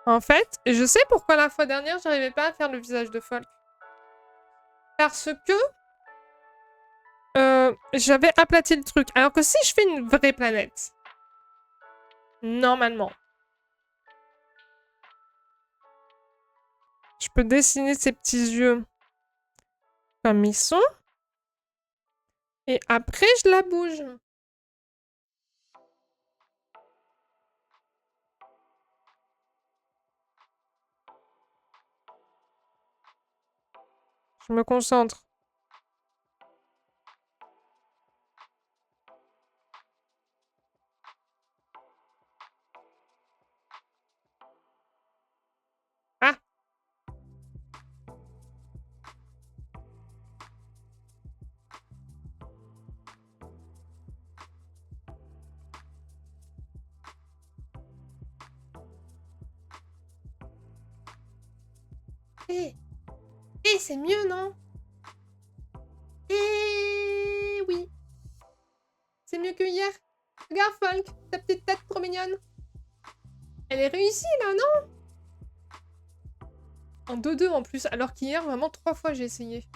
En fait, je sais pourquoi la fois dernière, j'arrivais pas à faire le visage de Folk. Parce que j'avais aplati le truc. Alors que si je fais une vraie planète, normalement, je peux dessiner ses petits yeux comme ils sont. Et après, je la bouge. Je me concentre. Ah! Eh! Eh, c'est mieux, non? Eh oui! C'est mieux que hier. Regarde, Folk, ta petite tête trop mignonne. Elle est réussie, là, non? En 2-2 en plus, alors qu'hier, vraiment 3 fois j'ai essayé.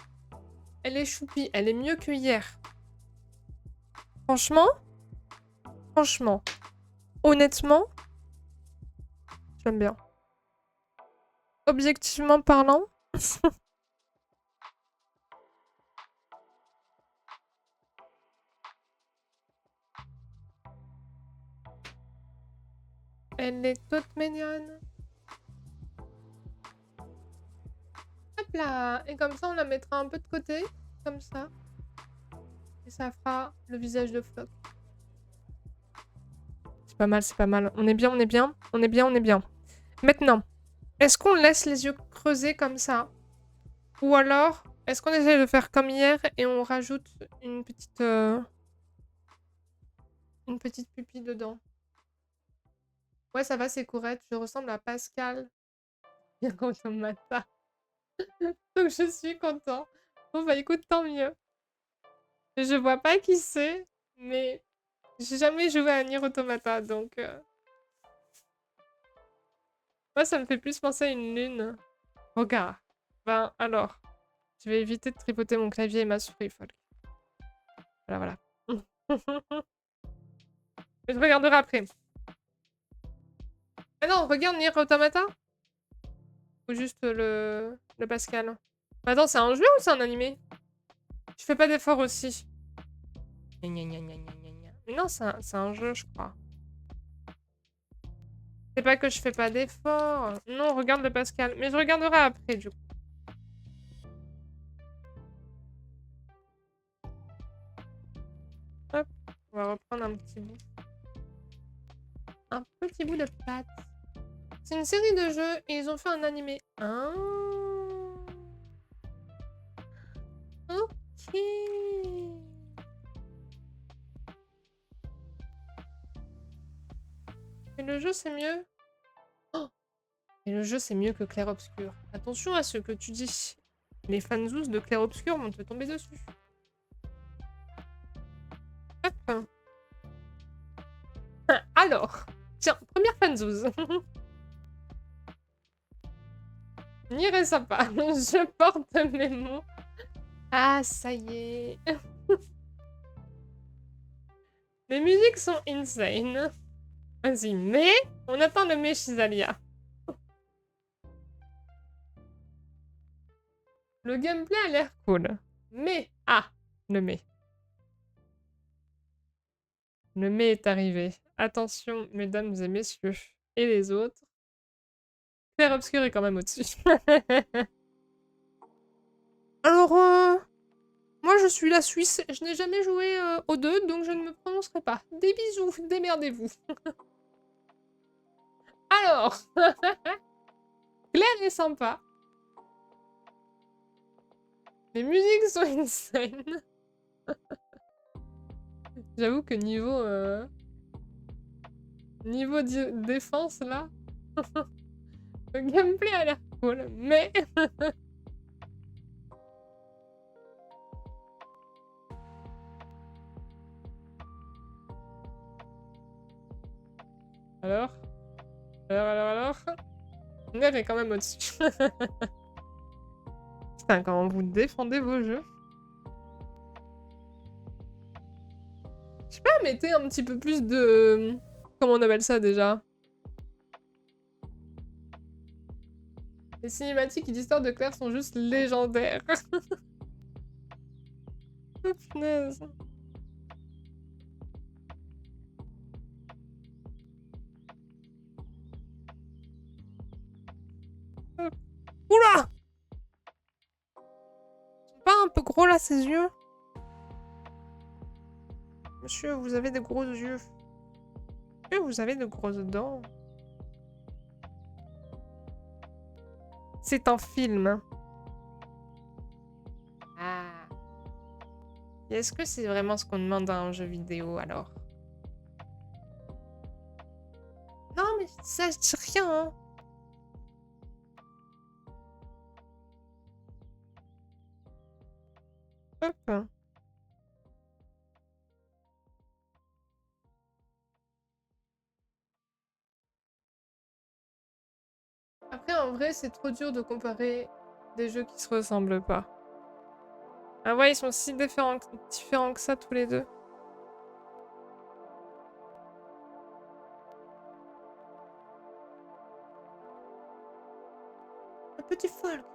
Elle est choupie, elle est mieux que hier. Franchement, honnêtement, j'aime bien. Objectivement parlant, Elle est toute mignonne. Hop là. Et comme ça, on la mettra un peu de côté. Comme ça. Et ça fera le visage de Flock. C'est pas mal, c'est pas mal. On est bien, on est bien. On est bien, on est bien. Maintenant, est-ce qu'on laisse les yeux creusés comme ça? Ou alors, est-ce qu'on essaie de faire comme hier et on rajoute une petite pupille dedans? Ouais, ça va, c'est correct. Je ressemble à Pascal. Automata. Donc je suis content. Bon bah écoute, tant mieux. Je vois pas qui c'est, mais j'ai jamais joué à Nier Automata, donc... Moi, ça me fait plus penser à une lune. Regarde. Ben alors, je vais éviter de tripoter mon clavier et ma souris, folle. Voilà, voilà. Mais je regarderai après. Ah non, regarde Nier Automata. Ou juste le Pascal. Attends, c'est un jeu ou c'est un animé? Je fais pas d'effort aussi. Gna gna gna gna gna gna gna. Mais non, c'est un jeu, je crois. C'est pas que je fais pas d'effort. Non, regarde le Pascal. Mais je regarderai après, du coup. Hop. On va reprendre un petit bout. Un petit bout de pâte. C'est une série de jeux et ils ont fait un animé. Ah. Ok. Et le jeu, c'est mieux? Oh. Et le jeu, c'est mieux que Clair Obscur. Attention à ce que tu dis. Les fanzous de Clair Obscur vont te tomber dessus. Hop. Alors. Tiens, première fanzouze. Nier est sympa. Je porte mes mots. Ah, ça y est. Les musiques sont insane. Vas-y, mais on attend le mais Chisalia. Le gameplay a l'air cool. Mais... Ah, le mais. Le mais est arrivé. Attention, mesdames et messieurs. Et les autres. Clair Obscur est quand même au-dessus. Alors, moi je suis la Suisse. Je n'ai jamais joué aux deux, donc je ne me prononcerai pas. Des bisous, démerdez-vous. Alors, Claire est sympa. Les musiques sont insane. J'avoue que niveau défense, là, le gameplay a l'air cool, mais... Alors, alors... Nerf est quand même au-dessus. Putain, comment vous défendez vos jeux. Je sais pas, mettez un petit peu plus de... Comment on appelle ça déjà? Les cinématiques d'histoire de Claire sont juste légendaires. Oh punaise. Oula! Ils sont pas un peu gros là, ses yeux? Monsieur, vous avez de gros yeux. Monsieur, vous avez de grosses dents. C'est un film. Ah. Et est-ce que c'est vraiment ce qu'on demande à un jeu vidéo, alors? Non, mais ça, je dis rien, hein. Hop. Après, en vrai, c'est trop dur de comparer des jeux qui se ressemblent pas. Ah ouais, ils sont si différents que ça, tous les deux. Un petit folk.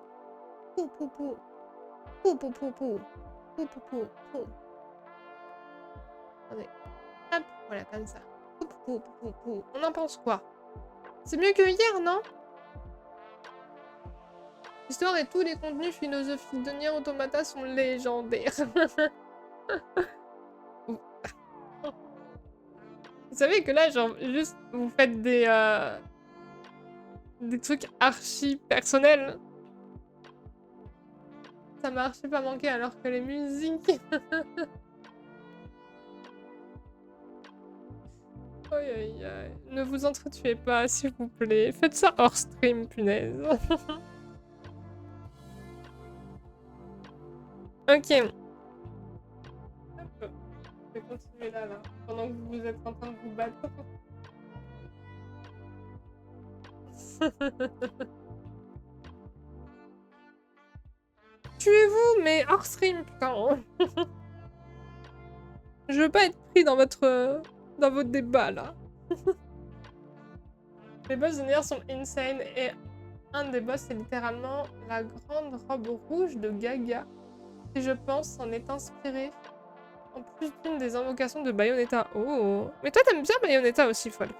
Pou, pou, pou. Pou, pou, pou, pou. Pou, pou, pou, pou. Attendez. Hop, voilà, comme ça. Pou, pou, pou, pou, pou. On en pense quoi? C'est mieux que hier, non? L'histoire et tous les contenus philosophiques de Nier Automata sont légendaires. Vous savez que là, genre, juste, vous faites des trucs archi personnels. Ça m'a archi pas manqué alors que les musiques... Aïe aïe aïe. Ne vous entretuez pas, s'il vous plaît. Faites ça hors stream, punaise. Ok. Hop. Je vais continuer là, pendant que vous êtes en train de vous battre. Tuez-vous, mais hors stream, putain. Je veux pas être pris dans votre débat, là. Les boss de Nier sont insane, et un des boss, c'est littéralement la grande robe rouge de Gaga, qui, je pense, s'en est inspiré. En plus d'une des invocations de Bayonetta. Oh. Mais toi, t'aimes bien Bayonetta aussi, Folk.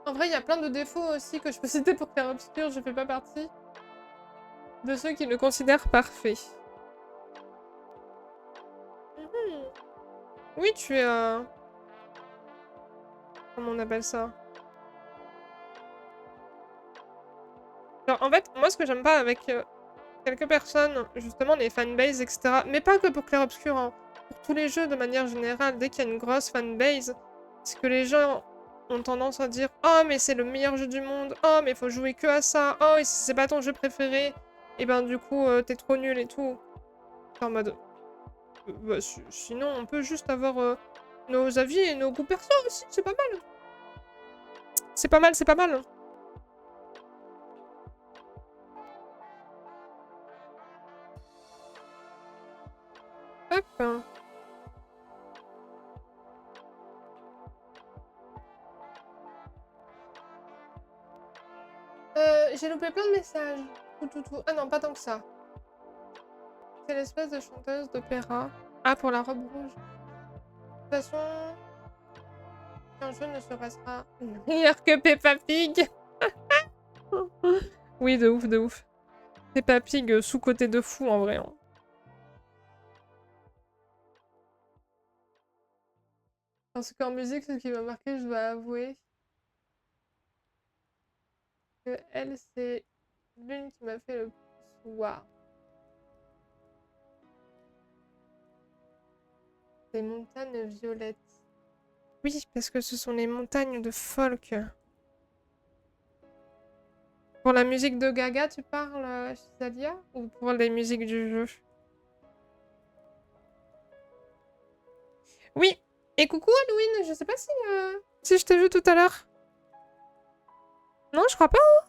En vrai, il y a plein de défauts aussi que je peux citer pour Clair Obscur. Je fais pas partie de ceux qui le considèrent parfait. Oui, tu es... Comment on appelle ça? Genre, en fait, moi, ce que j'aime pas avec quelques personnes, justement, les fanbases, etc. Mais pas que pour Clair Obscur, hein. Pour tous les jeux, de manière générale, dès qu'il y a une grosse fanbase, c'est que les gens ont tendance à dire « Oh, mais c'est le meilleur jeu du monde. Oh, mais faut jouer que à ça. Oh, et si c'est pas ton jeu préféré, et ben du coup, t'es trop nul et tout. » En mode... bah, sinon, on peut juste avoir nos avis et nos goûts perso aussi. C'est pas mal. C'est pas mal, c'est pas mal. Hop. J'ai loupé plein de messages. Tout. Ah non, pas tant que ça. C'est l'espèce de chanteuse d'opéra. Ah, pour la robe rouge. De toute façon, un jeu ne se passera meilleur que Peppa Pig. Oui, de ouf, de ouf. Peppa Pig sous-côté de fou, en vrai. Hein. Parce qu'en musique, ce qui m'a marqué, je dois avouer, que elle, c'est l'une qui m'a fait le plus waouh. Les montagnes violettes. Oui, parce que ce sont les montagnes de folk. Pour la musique de Gaga, tu parles, Chisalia? Ou pour les musiques du jeu? Oui. Et coucou Halloween, je sais pas si je t'ai vu tout à l'heure. Non, je crois pas. Hein.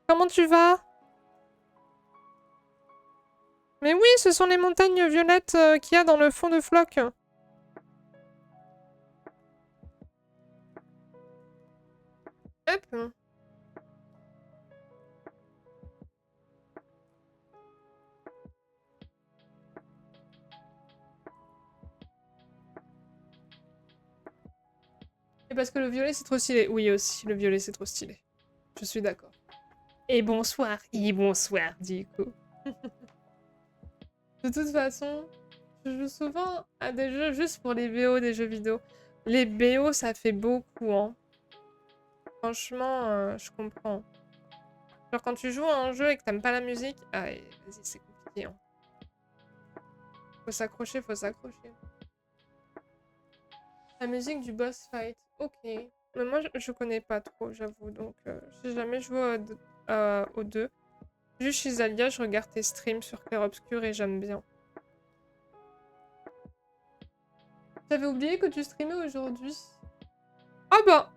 Comment tu vas? Mais oui, ce sont les montagnes violettes qu'il y a dans le fond de Flock. Hop. Et parce que le violet, c'est trop stylé. Oui, aussi, le violet, c'est trop stylé. Je suis d'accord. Et bonsoir, du coup. De toute façon, je joue souvent à des jeux juste pour les BO des jeux vidéo. Les BO, ça fait beaucoup, hein. Franchement, je comprends. Genre, quand tu joues à un jeu et que t'aimes pas la musique, ah, vas-y, c'est compliqué, hein. Faut s'accrocher, faut s'accrocher. La musique du boss fight, ok. Mais moi, je connais pas trop, j'avoue, donc j'ai jamais joué aux deux. Juste chez Alia, je regarde tes streams sur Clair Obscur et j'aime bien. J'avais oublié que tu streamais aujourd'hui. Ah bah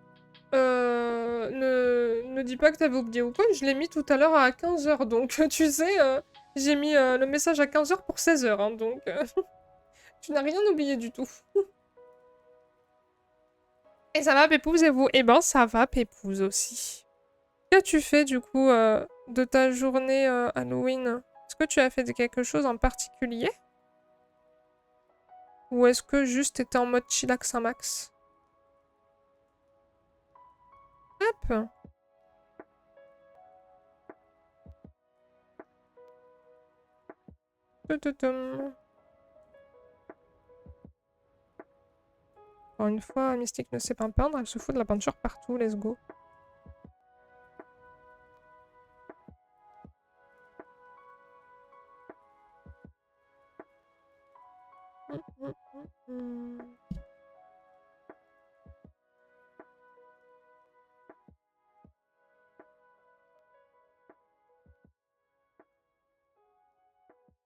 ne dis pas que t'avais oublié ou quoi, je l'ai mis tout à l'heure à 15 h, donc tu sais, j'ai mis le message à 15 h pour 16 h, hein, donc tu n'as rien oublié du tout. Et ça va, Pépouze, et vous? Eh ben, ça va, Pépouze, aussi. Qu'as-tu fait, du coup, de ta journée Halloween? Est-ce que tu as fait quelque chose en particulier? Ou est-ce que juste t'étais en mode chillax un max? Hop. Toutoum. Encore une fois, Mystique ne sait pas peindre, elle se fout de la peinture partout, let's go.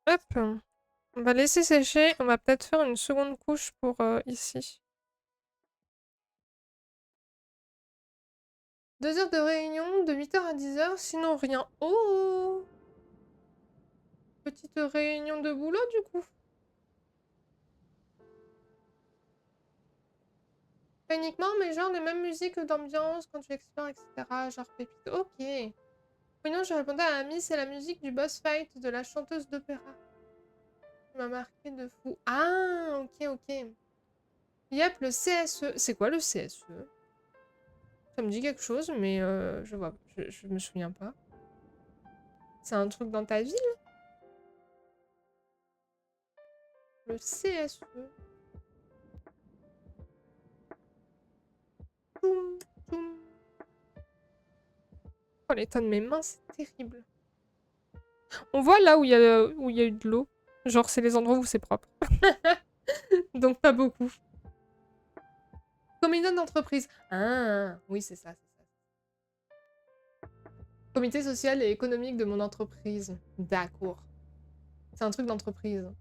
Hop. On va laisser sécher, on va peut-être faire une seconde couche pour ici. 2 heures de réunion, de 8h à 10h, sinon rien. Oh! Petite réunion de boulot du coup. Pas uniquement, mais genre les mêmes musiques d'ambiance quand tu explores, etc. Genre pépite. Ok. Oui, non, je répondais à Ami, c'est la musique du boss fight de la chanteuse d'opéra. Ça m'a marqué de fou. Ah, ok, ok. Yep, le CSE. C'est quoi le CSE? Ça me dit quelque chose, mais je me souviens pas. C'est un truc dans ta ville? Le CSE. Toum, toum. Oh, l'état de mes mains, c'est terrible. On voit là où il y a eu de l'eau. Genre, c'est les endroits où c'est propre. Donc, pas beaucoup. Comité d'entreprise. Ah, oui, c'est ça, c'est ça. Comité social et économique de mon entreprise. D'accord. C'est un truc d'entreprise.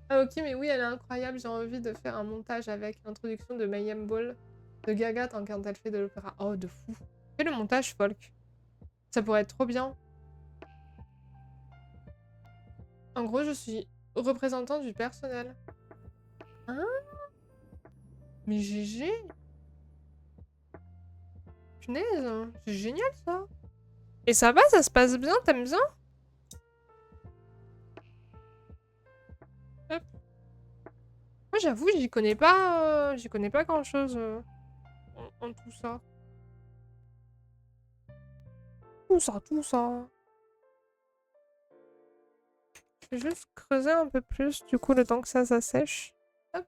Ah, ok, mais oui, elle est incroyable. J'ai envie de faire un montage avec l'introduction de Mayhem Ball de Gaga quand elle fait de l'opéra. Oh, de fou. Fais le montage, folk. Ça pourrait être trop bien. En gros, je suis représentant du personnel. Hein? Mais GG. Punaise, c'est génial ça. Et ça va, ça se passe bien, t'aimes bien? Hop. Moi j'avoue, j'y connais pas grand chose en tout ça. Tout ça, tout ça. Je vais juste creuser un peu plus, du coup, le temps que ça sèche. Hop.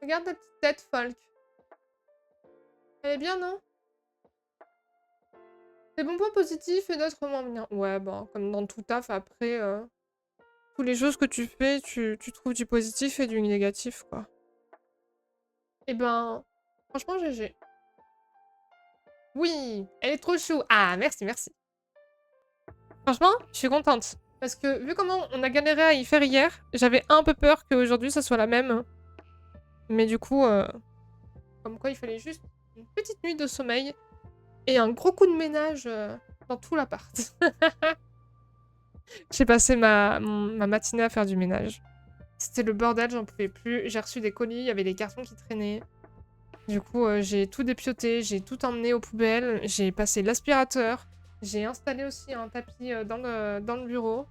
Regarde ta petite tête, Folk. Elle est bien, non? Des bons points positifs et d'autres moins bien. Ouais, bon, comme dans tout taf, après, toutes les choses que tu fais, tu trouves du positif et du négatif, quoi. Et ben, franchement, GG. Oui, elle est trop chou. Ah, merci, merci. Franchement, je suis contente. Parce que vu comment on a galéré à y faire hier, j'avais un peu peur qu'aujourd'hui ça soit la même. Mais du coup, comme quoi il fallait juste une petite nuit de sommeil et un gros coup de ménage dans tout l'appart. J'ai passé ma matinée à faire du ménage. C'était le bordel, j'en pouvais plus. J'ai reçu des colis, il y avait des cartons qui traînaient. Du coup, j'ai tout dépioté, j'ai tout emmené aux poubelles, j'ai passé l'aspirateur, j'ai installé aussi un tapis dans le bureau.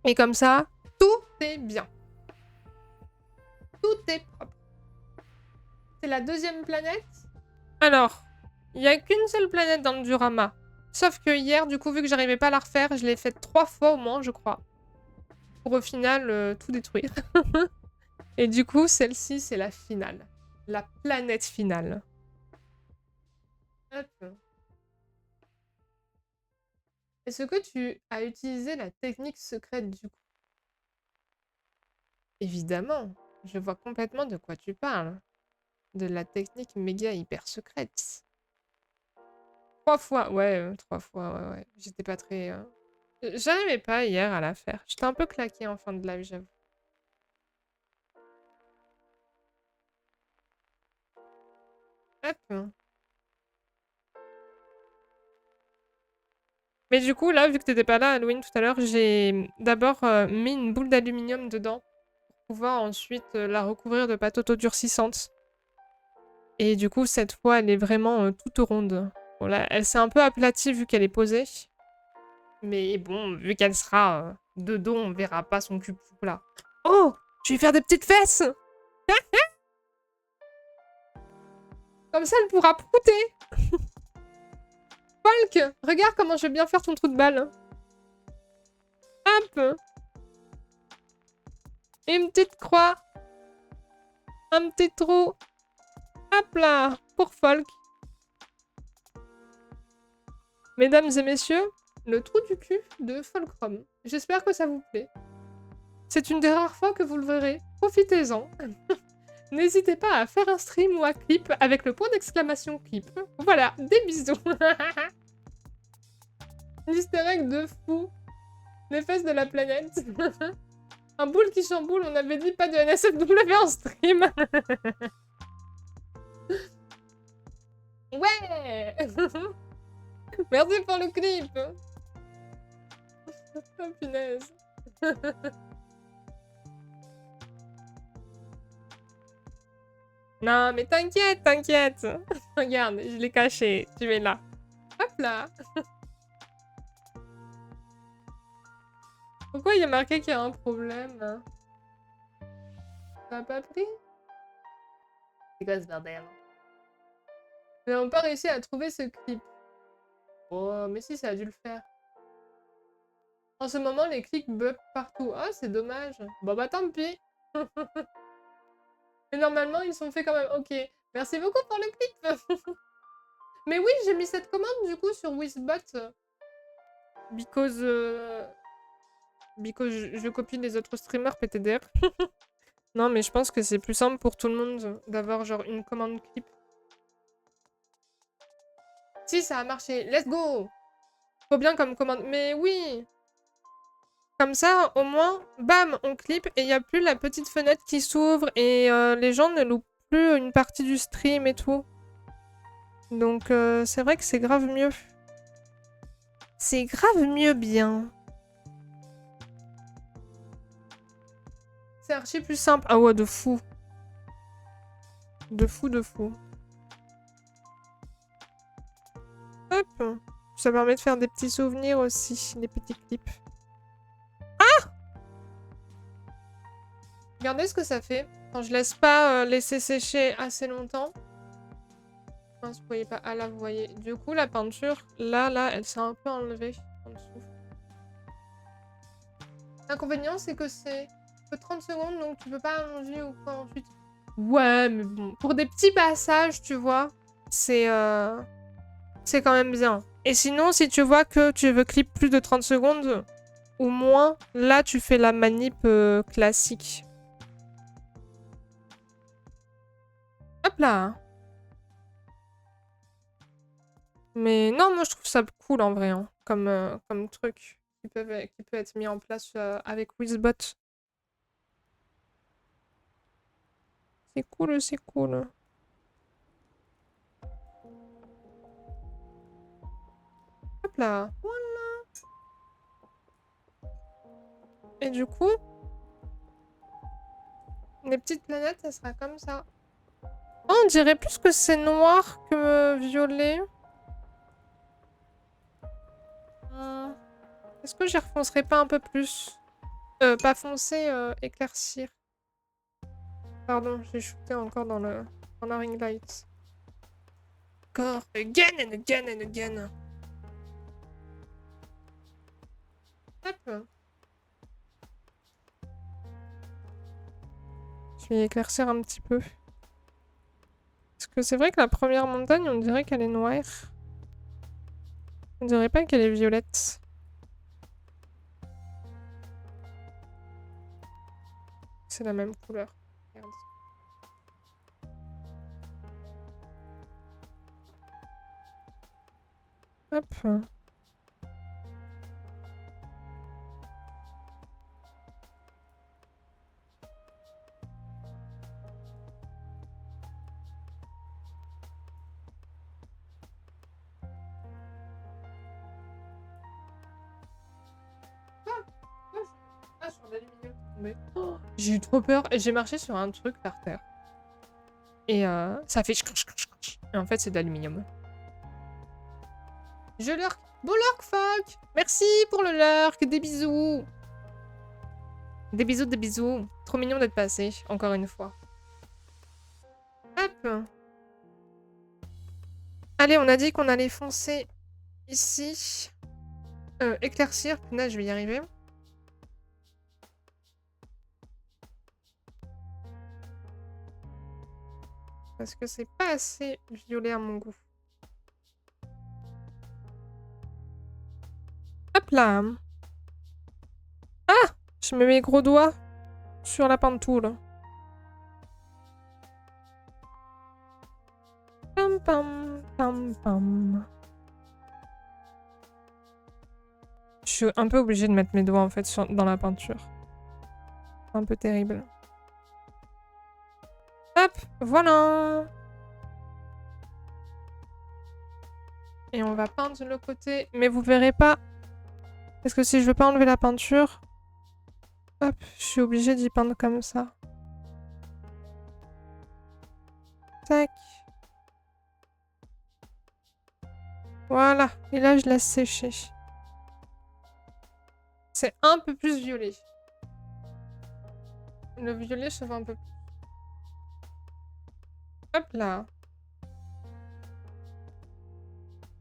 Et comme ça, tout est bien. Tout est propre. C'est la deuxième planète. Alors, il n'y a qu'une seule planète dans le diorama. Sauf que hier, du coup, vu que j'arrivais pas à la refaire, je l'ai faite 3 fois au moins, je crois. Pour au final tout détruire. Et du coup, celle-ci, c'est la finale. La planète finale. Hop. Est-ce que tu as utilisé la technique secrète du coup? Évidemment, je vois complètement de quoi tu parles. De la technique méga hyper secrète. 3 fois, ouais, 3 fois, ouais, ouais. J'étais pas très... J'arrivais pas hier à la faire. J'étais un peu claquée en fin de live, j'avoue. Hop. Mais du coup, là, vu que t'étais pas là, Halloween, tout à l'heure, j'ai d'abord mis une boule d'aluminium dedans pour pouvoir ensuite la recouvrir de pâte auto-durcissante. Et du coup, cette fois, elle est vraiment toute ronde. Bon, là, elle s'est un peu aplatie vu qu'elle est posée. Mais bon, vu qu'elle sera de dos, on verra pas son cul plat. Oh! Je vais faire des petites fesses! Comme ça, elle pourra prouter! Folk! Regarde comment je vais bien faire ton trou de balle. Hop! Une petite croix. Un petit trou. Hop là! Pour Folk. Mesdames et messieurs, le trou du cul de Folkrom. J'espère que ça vous plaît. C'est une des rares fois que vous le verrez. Profitez-en. N'hésitez pas à faire un stream ou un clip avec le point d'exclamation clip. Voilà, des bisous. L'easter egg de fou. Les fesses de la planète. Un boule qui chamboule, on avait dit pas de NSFW en stream. Ouais. Merci pour le clip. Oh punaise. Non, mais t'inquiète, t'inquiète. Regarde, je l'ai caché. Tu es là. Hop là. Pourquoi il y a marqué qu'il y a un problème? T'as pas pris? C'est quoi ce bordel? Nous n'avons pas réussi à trouver ce clip. Oh, mais si, ça a dû le faire. En ce moment, les clics bug partout. Ah, c'est dommage. Bon, bah tant pis. Mais normalement, ils sont faits quand même. Ok. Merci beaucoup pour le clip. Mais oui, j'ai mis cette commande du coup sur Wizbot. Because, because je copie les autres streamers PTDR. Non, mais je pense que c'est plus simple pour tout le monde d'avoir genre une commande clip. Si, ça a marché. Let's go. Trop bien comme commande. Mais oui. Comme ça, au moins, bam, on clip et il n'y a plus la petite fenêtre qui s'ouvre et les gens ne loupent plus une partie du stream et tout. Donc c'est vrai que c'est grave mieux. C'est grave mieux bien. C'est archi plus simple. Ah ouais, de fou. De fou, de fou. Hop. Ça permet de faire des petits souvenirs aussi, des petits clips. Regardez ce que ça fait quand je laisse pas laisser sécher assez longtemps. Mince, vous voyez pas. Ah là, vous voyez. Du coup, la peinture, là, elle s'est un peu enlevée en dessous. L'inconvénient, c'est que c'est que 30 secondes, donc tu peux pas allonger ou quoi ensuite. Ouais, mais bon. Pour des petits passages, tu vois, c'est quand même bien. Et sinon, si tu vois que tu veux clip plus de 30 secondes ou moins, là, tu fais la manip classique. Hop là. Mais non, moi je trouve ça cool en vrai, hein, comme truc qui peut être mis en place avec Wizbot. C'est cool, c'est cool. Hop là. Voilà. Et du coup, les petites planètes, ça sera comme ça. Oh, on dirait plus que c'est noir que violet. Est-ce que j'y refoncerai pas un peu plus? Pas foncer, éclaircir. Pardon, j'ai shooté encore dans la ring light. Encore. Again and again and again. Hop. Je vais éclaircir un petit peu. Parce que c'est vrai que la première montagne, on dirait qu'elle est noire. On dirait pas qu'elle est violette. C'est la même couleur. Regarde. Hop. Ah, sur l'aluminium tombé. Oh, j'ai eu trop peur et j'ai marché sur un truc par terre. Et ça fait... Et en fait, c'est d'aluminium. Je lurk. Bon lurk, fuck. Merci pour le lurk. Des bisous. Des bisous, des bisous. Trop mignon d'être passé, encore une fois. Hop. Allez, on a dit qu'on allait foncer ici. Éclaircir. Punaise, je vais y arriver. Parce que c'est pas assez violet à mon goût. Hop là. Ah! Je mets mes gros doigts sur la pentoule. Pam pam pam pam. Je suis un peu obligée de mettre mes doigts en fait dans la peinture. C'est un peu terrible. Hop, voilà. Et on va peindre le côté. Mais vous verrez pas. Parce que si je veux pas enlever la peinture... Hop, je suis obligée d'y peindre comme ça. Tac. Voilà. Et là, je laisse sécher. C'est un peu plus violet. Le violet se voit un peu plus. Hop là.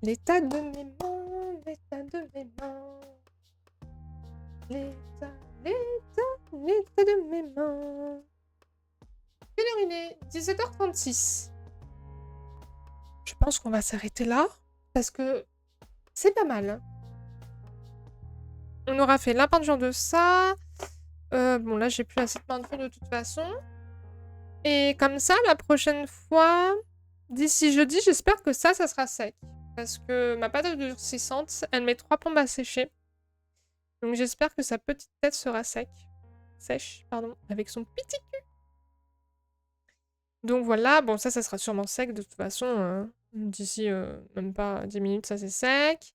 L'état de mes mains, l'état de mes mains. L'état de mes mains. Quelle heure il est? 17h36. Je pense qu'on va s'arrêter là. Parce que c'est pas mal. On aura fait la peinture de ça. Bon, là, j'ai plus assez de peinture de toute façon. Et comme ça, la prochaine fois, d'ici jeudi, j'espère que ça sera sec. Parce que ma pâte durcissante, elle met 3 plombes à sécher. Donc j'espère que sa petite tête sera sèche, pardon, avec son petit cul. Donc voilà, bon, ça sera sûrement sec de toute façon. D'ici même pas 10 minutes, ça c'est sec.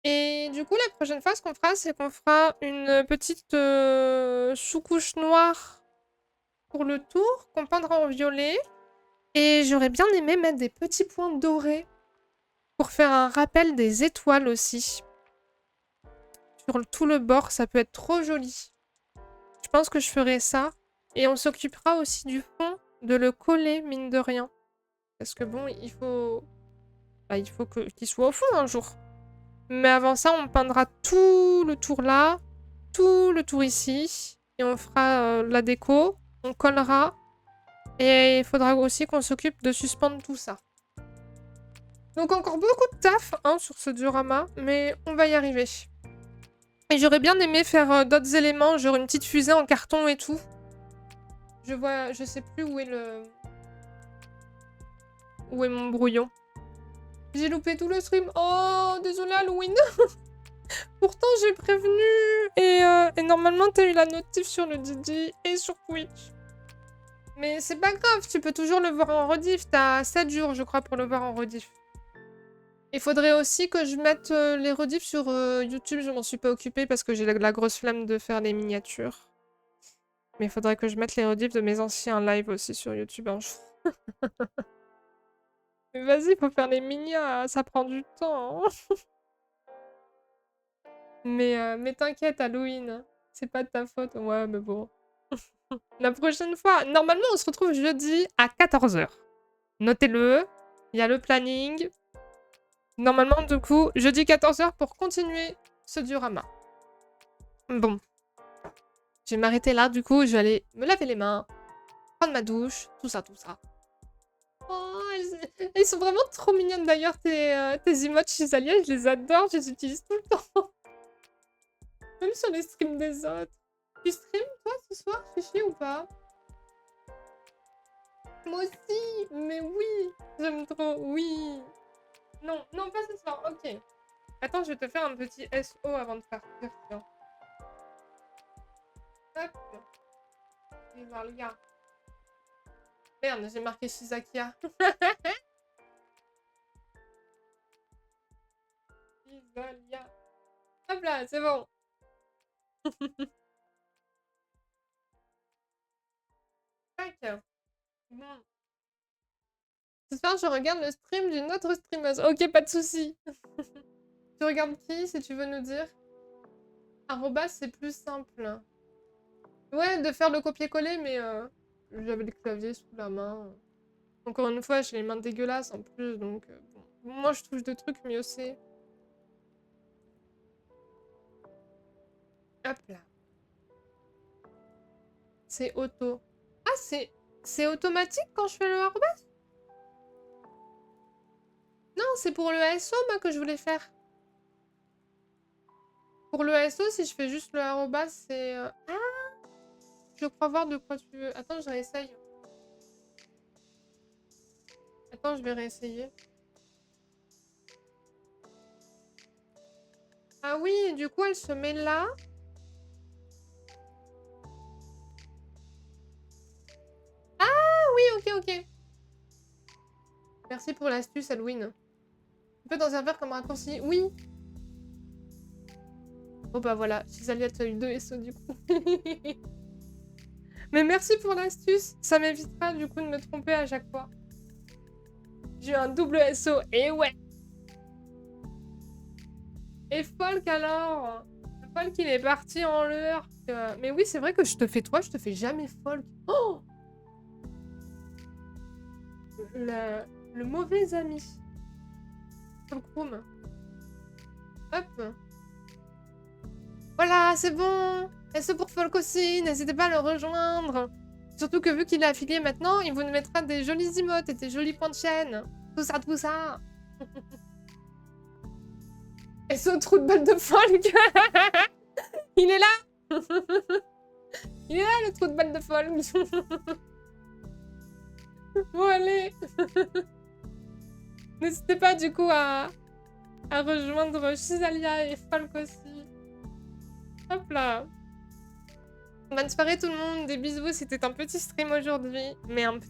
Et du coup, la prochaine fois, ce qu'on fera, c'est qu'on fera une petite sous-couche noire pour le tour, qu'on peindra en violet. Et j'aurais bien aimé mettre des petits points dorés pour faire un rappel des étoiles aussi. Sur tout le bord, ça peut être trop joli. Je pense que je ferai ça. Et on s'occupera aussi du fond, de le coller, mine de rien. Parce que bon, il faut qu'il soit au fond un jour. Mais avant ça, on peindra tout le tour là, tout le tour ici. Et on fera la déco, on collera. Et il faudra aussi qu'on s'occupe de suspendre tout ça. Donc encore beaucoup de taf sur ce diorama, mais on va y arriver. Et j'aurais bien aimé faire d'autres éléments, genre une petite fusée en carton et tout. Je sais plus où est mon brouillon. J'ai loupé tout le stream. Oh, désolé Halloween. Pourtant j'ai prévenu. Et normalement t'as eu la notif sur le Didi et sur Twitch. Mais c'est pas grave, tu peux toujours le voir en rediff. T'as 7 jours je crois pour le voir en rediff. Il faudrait aussi que je mette les rediffs sur YouTube. Je m'en suis pas occupée parce que j'ai la grosse flemme de faire les miniatures. Mais il faudrait que je mette les rediffs de mes anciens lives aussi sur YouTube un jour. Mais vas-y, faut faire les minia, ça prend du temps. Mais t'inquiète, Halloween. C'est pas de ta faute. Ouais, mais bon. La prochaine fois, normalement, on se retrouve jeudi à 14h. Notez-le. Il y a le planning. Normalement, du coup, jeudi 14h pour continuer ce diorama. Bon. Je vais m'arrêter là, du coup, je vais aller me laver les mains, prendre ma douche, tout ça, tout ça. Oh, elles sont vraiment trop mignonnes d'ailleurs, tes emotes Chisalia, je les adore, je les utilise tout le temps. Même sur les streams des autres. Tu stream, toi, ce soir, Chichi, ou pas? Moi aussi, mais oui, j'aime trop, oui. Non, non, pas ce soir, ok. Attends, je vais te faire un petit SO avant de partir, tiens. Hop. Je vais voir le gars. Merde, j'ai marqué Shizakia. Shizalia. Hop là, c'est bon. Tac. Bon. Ce soir, je regarde le stream d'une autre streameuse. Ok, pas de souci. Tu regardes qui, si tu veux nous dire? Arrobas, c'est plus simple. Ouais, de faire le copier-coller, mais j'avais le clavier sous la main. Encore une fois, j'ai les mains dégueulasses en plus, donc bon. Moi, je touche des trucs mieux c'est. Hop là. C'est auto. Ah, c'est automatique quand je fais le arrobas? Non, c'est pour le SO, moi, que je voulais faire. Pour le SO, si je fais juste le arrobas, c'est... Ah, je crois voir de quoi tu veux. Attends, je réessaye. Attends, je vais réessayer. Ah oui, du coup, elle se met là. Ah oui, ok, ok. Merci pour l'astuce, Halloween. Tu peux t'en servir comme raccourci? Oui. Oh bah voilà, Cisalia, tu as eu 2 SO du coup. Mais merci pour l'astuce. Ça m'évitera du coup de me tromper à chaque fois. J'ai eu un double SO. Et ouais. Et Folk alors. Folk il est parti en l'heure. Mais oui, c'est vrai que je te fais toi, je te fais jamais Folk. Oh, le mauvais ami. Folkroom. Hop. Voilà, c'est bon. SO pour Folk aussi, n'hésitez pas à le rejoindre. Surtout que vu qu'il est affilié maintenant, il vous mettra des jolis emotes et des jolis points de chaîne. Tout ça, tout ça. SO trou de balle de Folk. Il est là. Il est là le trou de balle de Folk. Bon allez. N'hésitez pas du coup à rejoindre Chisalia et Folk aussi. Hop là. Bonne soirée tout le monde, des bisous, c'était un petit stream aujourd'hui, mais un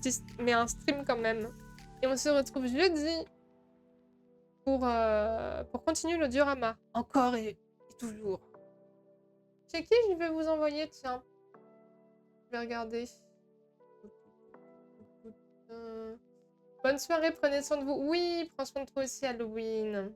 stream quand même. Et on se retrouve jeudi pour continuer le diorama. Encore et toujours. C'est qui je vais vous envoyer, tiens. Je vais regarder. Bonne soirée, prenez soin de vous. Oui, prends soin de toi aussi, Halloween.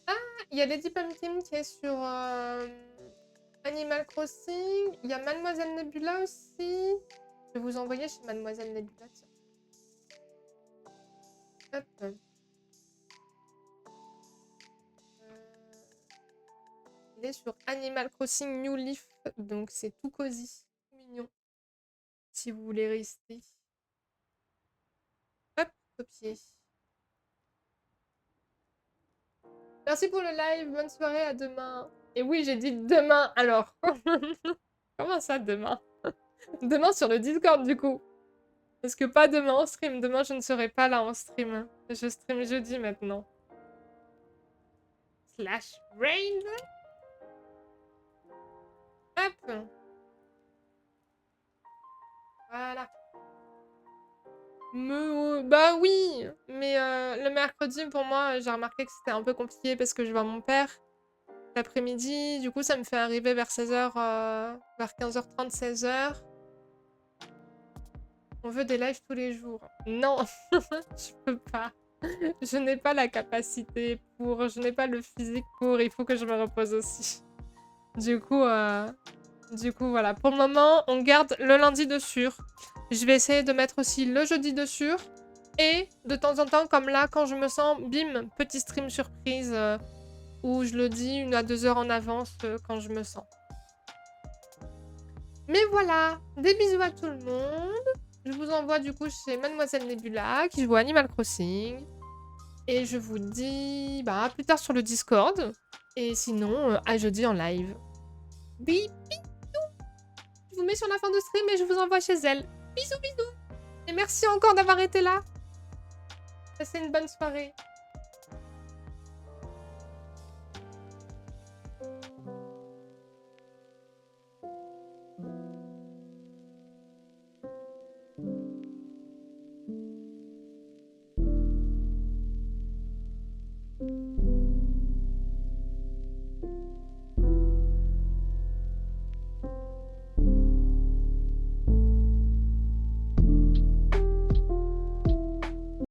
Ah, il y a Lady Pumpkin qui est sur Animal Crossing. Il y a Mademoiselle Nebula aussi. Je vais vous envoyer chez Mademoiselle Nebula. Tiens. Hop. Il est sur Animal Crossing New Leaf, donc c'est tout cosy, tout mignon. Si vous voulez rester. Hop, copier. Merci pour le live, bonne soirée, à demain. Et oui, j'ai dit demain, alors. Comment ça, demain? Demain sur le Discord, du coup. Parce que pas demain en stream. Demain, je ne serai pas là en stream. Je stream jeudi maintenant. Slash rain. Hop. Voilà. Bah oui, mais le mercredi, pour moi, j'ai remarqué que c'était un peu compliqué parce que je vois mon père l'après-midi. Du coup, ça me fait arriver vers 16h, vers 15h30, 16h. On veut des lives tous les jours. Non, je peux pas. Je n'ai pas la capacité pour, je n'ai pas le physique pour, il faut que je me repose aussi. Du coup, voilà. Pour le moment, on garde le lundi de sûr. Je vais essayer de mettre aussi le jeudi de sûr. Et de temps en temps, comme là, quand je me sens, bim, petit stream surprise où je le dis 1 à 2 heures en avance quand je me sens. Mais voilà, des bisous à tout le monde. Je vous envoie du coup chez Mademoiselle Nebula qui joue à Animal Crossing. Et je vous dis à plus tard sur le Discord. Et sinon, à jeudi en live. Bisous. Je vous mets sur la fin de stream et je vous envoie chez elle. Bisous, bisous. Et merci encore d'avoir été là. Passez une bonne soirée.